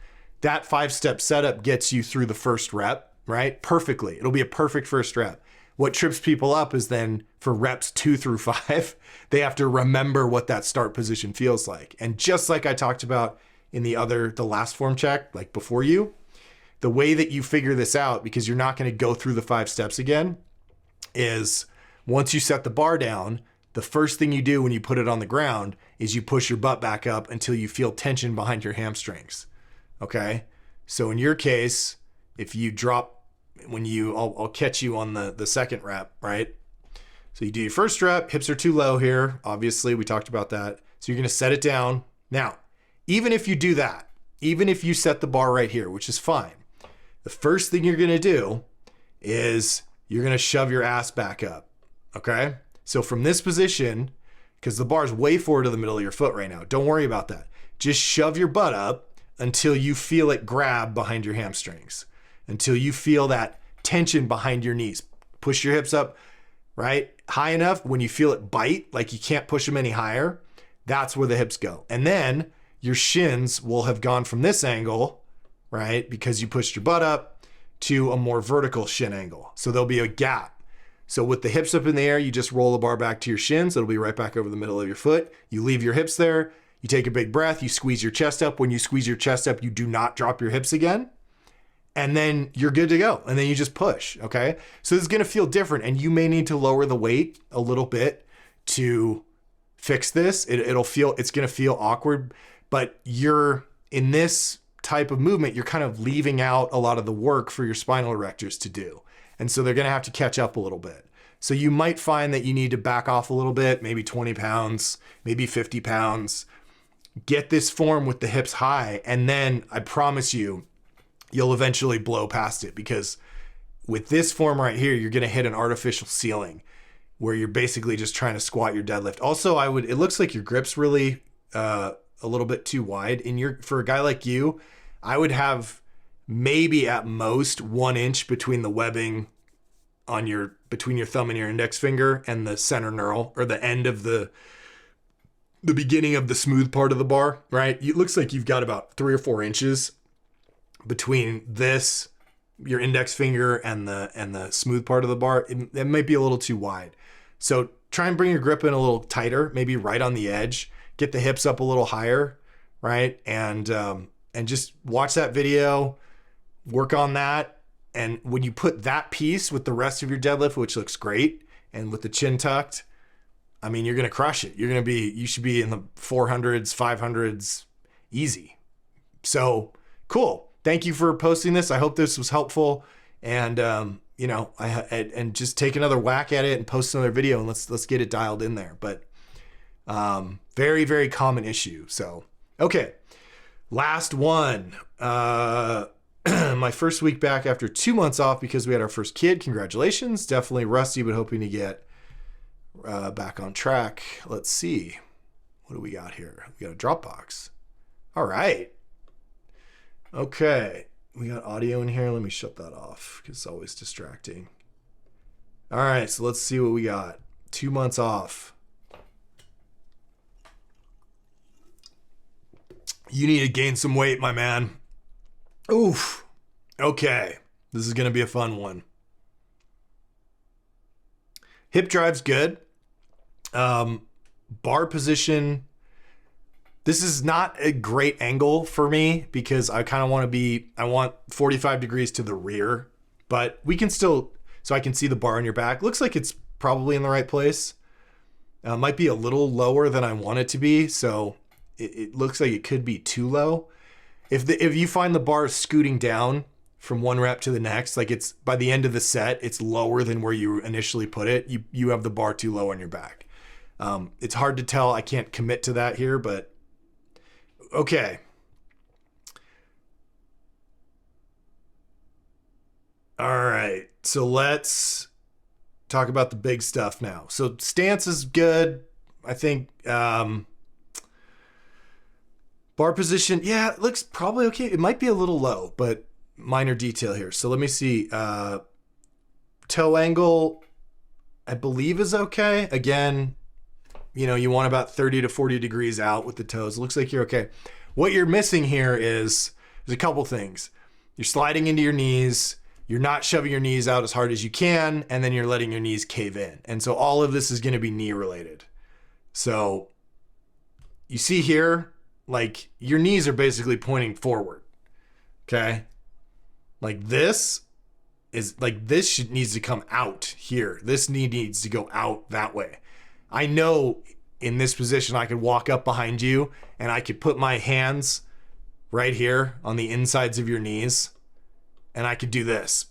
that 5-step setup gets you through the first rep, right? Perfectly. It'll be a perfect first rep. What trips people up is then for reps 2 through 5, they have to remember what that start position feels like. And just like I talked about in the last form check, like before you, the way that you figure this out, because you're not going to go through the 5 steps again, is once you set the bar down, the first thing you do when you put it on the ground is you push your butt back up until you feel tension behind your hamstrings. Okay? So in your case, if you drop I'll catch you on the second rep, right? So you do your first rep, hips are too low here. Obviously, we talked about that. So you're going to set it down. Now, even if you do that, even if you set the bar right here, which is fine, the first thing you're going to do is you're going to shove your ass back up, okay? So from this position, because the bar is way forward to the middle of your foot right now, don't worry about that. Just shove your butt up until you feel it grab behind your hamstrings, until you feel that tension behind your knees. Push your hips up, right? High enough when you feel it bite, like you can't push them any higher, that's where the hips go. And then your shins will have gone from this angle, right? Because you pushed your butt up to a more vertical shin angle. So there'll be a gap. So with the hips up in the air, you just roll the bar back to your shins. It'll be right back over the middle of your foot. You leave your hips there. You take a big breath. You squeeze your chest up. When you squeeze your chest up, you do not drop your hips again. And then you're good to go. And then you just push, okay? So this is gonna feel different, and you may need to lower the weight a little bit to fix this. It's gonna feel awkward, but you're in this type of movement, you're kind of leaving out a lot of the work for your spinal erectors to do. And so they're gonna have to catch up a little bit. So you might find that you need to back off a little bit, maybe 20 pounds, maybe 50 pounds, get this form with the hips high, and then I promise you, you'll eventually blow past it, because with this form right here, you're going to hit an artificial ceiling where you're basically just trying to squat your deadlift. Also, it looks like your grip's really a little bit too wide. For a guy like you, I would have maybe at most 1 inch between the webbing between your thumb and your index finger and the center knurl, or the end of the beginning of the smooth part of the bar, right? It looks like you've got about 3 or 4 inches between this, your index finger, and the smooth part of the bar. It might be a little too wide. So try and bring your grip in a little tighter, maybe right on the edge. Get the hips up a little higher, right? And just watch that video, work on that. And when you put that piece with the rest of your deadlift, which looks great, and with the chin tucked, I mean, you're gonna crush it. You should be in the 400s, 500s, easy. So cool. Thank you for posting this. I hope this was helpful, and and just take another whack at it and post another video, and let's get it dialed in there. But very, very common issue. So okay, last one. My first week back after 2 months off because we had our first kid. Congratulations. Definitely rusty, but hoping to get back on track. Let's see, what do we got here? We got a Dropbox. All right. Okay, we got audio in here. Let me shut that off because it's always distracting. All right, so let's see what we got. 2 months off. You need to gain some weight, my man. Oof. Okay, this is going to be a fun one. Hip drive's good. Bar position. This is not a great angle for me because I kind of I want 45 degrees to the rear, but we can still, so I can see the bar on your back. Looks like it's probably in the right place. Might be a little lower than I want it to be. So it looks like it could be too low. If you find the bar scooting down from one rep to the next, like it's by the end of the set, it's lower than where you initially put it, you have the bar too low on your back. It's hard to tell. I can't commit to that here, but okay. All right. So let's talk about the big stuff now. So stance is good. I think bar position, yeah, it looks probably okay. It might be a little low, but minor detail here. So let me see. Toe angle, I believe, is okay. Again, you want about 30 to 40 degrees out with the toes. It looks like you're okay. What you're missing here is there's a couple things. You're sliding into your knees. You're not shoving your knees out as hard as you can, and then you're letting your knees cave in. And so all of this is going to be knee related. So you see here, like your knees are basically pointing forward. Okay. Like this needs to come out here. This knee needs to go out that way. I know in this position, I could walk up behind you and I could put my hands right here on the insides of your knees. And I could do this,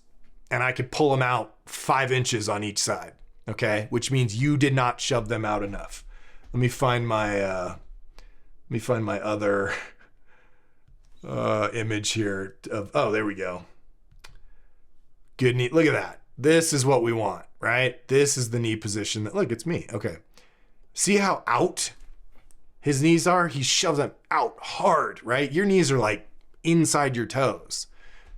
and I could pull them out 5 inches on each side. Okay. Which means you did not shove them out enough. Let me find my other image here of, oh, there we go. Good knee. Look at that. This is what we want, right? This is the knee position. Look, it's me. Okay. See how out his knees are? He shoves them out hard, right? Your knees are like inside your toes.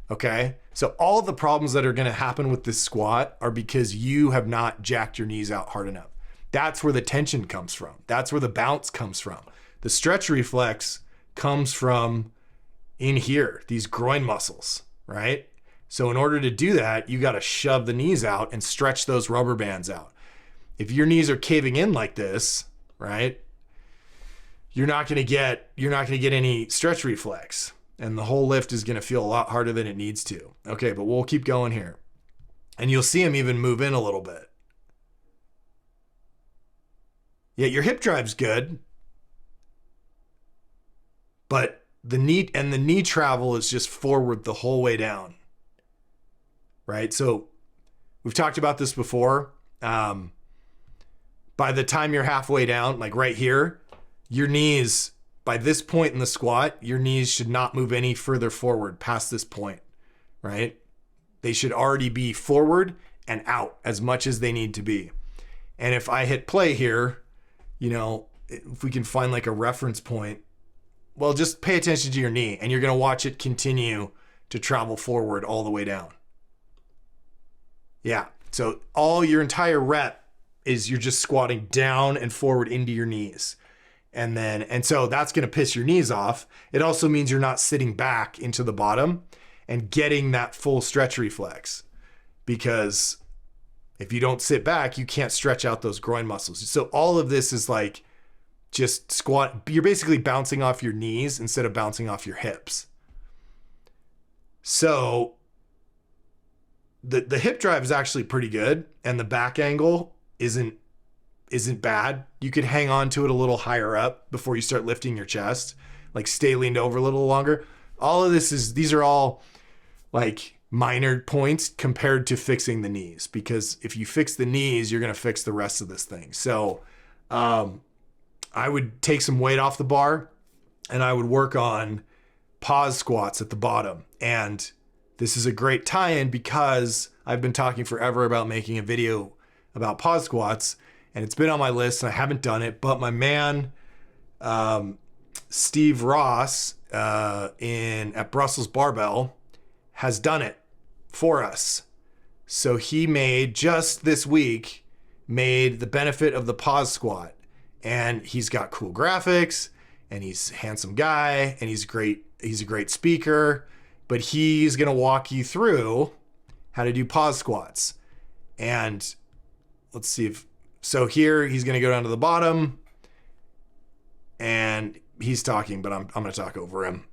Okay. So all of the problems that are going to happen with this squat are because you have not jacked your knees out hard enough. That's where the tension comes from. That's where the bounce comes from. The stretch reflex comes from in here, these groin muscles, right? So in order to do that, you got to shove the knees out and stretch those rubber bands out. If your knees are caving in like this, right, you're not going to get any stretch reflex, and the whole lift is going to feel a lot harder than it needs to. Okay, but we'll keep going here. And you'll see him even move in a little bit. Yeah, your hip drive's good, but the knee travel is just forward the whole way down. Right? So we've talked about this before. By the time you're halfway down, like right here, your knees, by this point in the squat, your knees should not move any further forward past this point, right? They should already be forward and out as much as they need to be. And if I hit play here, if we can find like a reference point, well, just pay attention to your knee and you're going to watch it continue to travel forward all the way down. Yeah. So your entire rep is you're just squatting down and forward into your knees. And so that's going to piss your knees off. It also means you're not sitting back into the bottom and getting that full stretch reflex, because if you don't sit back, you can't stretch out those groin muscles. So all of this is like just squat. You're basically bouncing off your knees instead of bouncing off your hips. So the hip drive is actually pretty good, and the back angle isn't bad. You could hang on to it a little higher up before you start lifting your chest, like stay leaned over a little longer. All of these are all like minor points compared to fixing the knees, because if you fix the knees, you're going to fix the rest of this thing. So I would take some weight off the bar and I would work on pause squats at the bottom. And this is a great tie-in because I've been talking forever about making a video about pause squats, and it's been on my list and I haven't done it, but my man, Steve Ross at Brussels Barbell has done it for us. So he just this week made the benefit of the pause squat, and he's got cool graphics, and he's a handsome guy, and he's great. He's a great speaker, but he's going to walk you through how to do pause squats. And let's see so here he's going to go down to the bottom and he's talking, but I'm going to talk over him.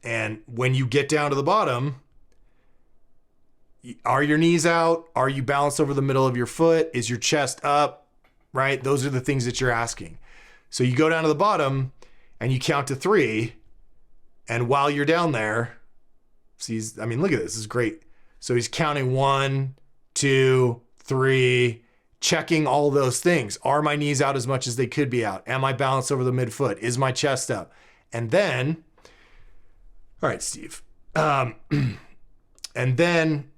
And when you get down to the bottom, are your knees out? Are you balanced over the middle of your foot? Is your chest up? Right? Those are the things that you're asking. So you go down to the bottom and you count to 3. And while you're down there, look at this. This is great. So he's counting 1, 2, 3, checking all those things. Are my knees out as much as they could be out? Am I balanced over the midfoot? Is my chest up? And then, all right, Steve. And then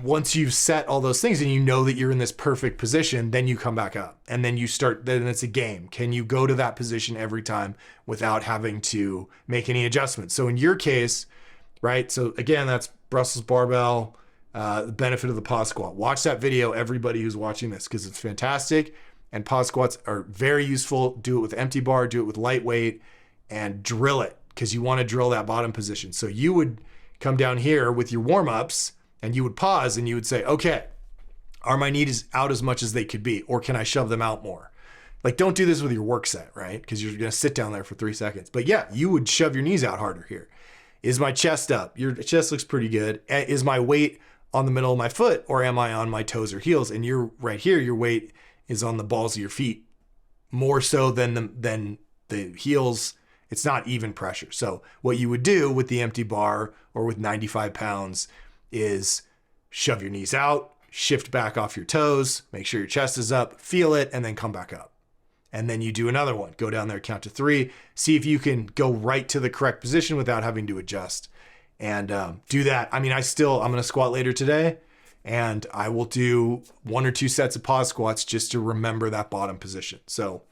once you've set all those things and you know that you're in this perfect position, then you come back up and then then it's a game. Can you go to that position every time without having to make any adjustments? So in your case, right? So again, that's Brussels Barbell. the benefit of the pause squat. Watch that video, everybody who's watching this, because it's fantastic. And pause squats are very useful. Do it with empty bar, do it with lightweight, and drill it, because you want to drill that bottom position. So you would come down here with your warm-ups and you would pause and you would say, okay, are my knees out as much as they could be? Or can I shove them out more? Like, don't do this with your work set, right? Because you're going to sit down there for 3 seconds. But yeah, you would shove your knees out harder here. Is my chest up? Your chest looks pretty good. Is my weight on the middle of my foot, or am I on my toes or heels? And you're right here, your weight is on the balls of your feet more so than the heels. It's not even pressure. So what you would do with the empty bar or with 95 pounds is shove your knees out, shift back off your toes, make sure your chest is up, feel it, and then come back up. And then you do another one. Go down there, count to 3, see if you can go right to the correct position without having to adjust. And do that. I mean, I'm going to squat later today, and I will do 1 or 2 sets of pause squats just to remember that bottom position. So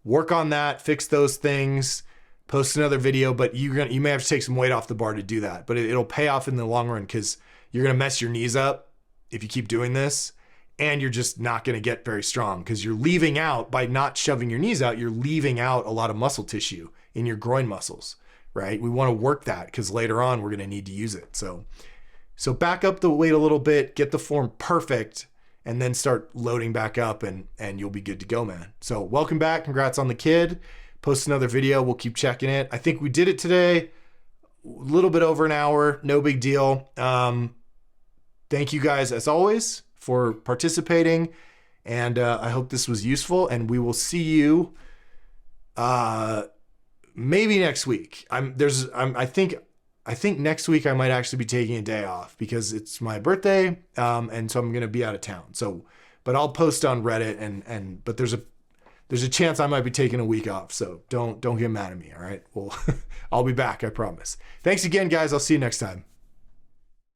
work on that, fix those things, post another video, but you may have to take some weight off the bar to do that. But it'll pay off in the long run, because you're going to mess your knees up if you keep doing this, and you're just not going to get very strong, because you're leaving out, by not shoving your knees out, you're leaving out a lot of muscle tissue in your groin muscles, right? We want to work that, because later on we're going to need to use it. So back up the weight a little bit, get the form perfect, and then start loading back up, and you'll be good to go, man. So welcome back. Congrats on the kid. Post another video. We'll keep checking it. I think we did it today. A little bit over an hour. No big deal. Thank you guys, as always, for participating, and I hope this was useful, and we will see you maybe next week. I think next week I might actually be taking a day off, because it's my birthday, and so I'm going to be out of town. So, but I'll post on Reddit, but there's a chance I might be taking a week off. So don't get mad at me. All right. Well, I'll be back. I promise. Thanks again, guys. I'll see you next time.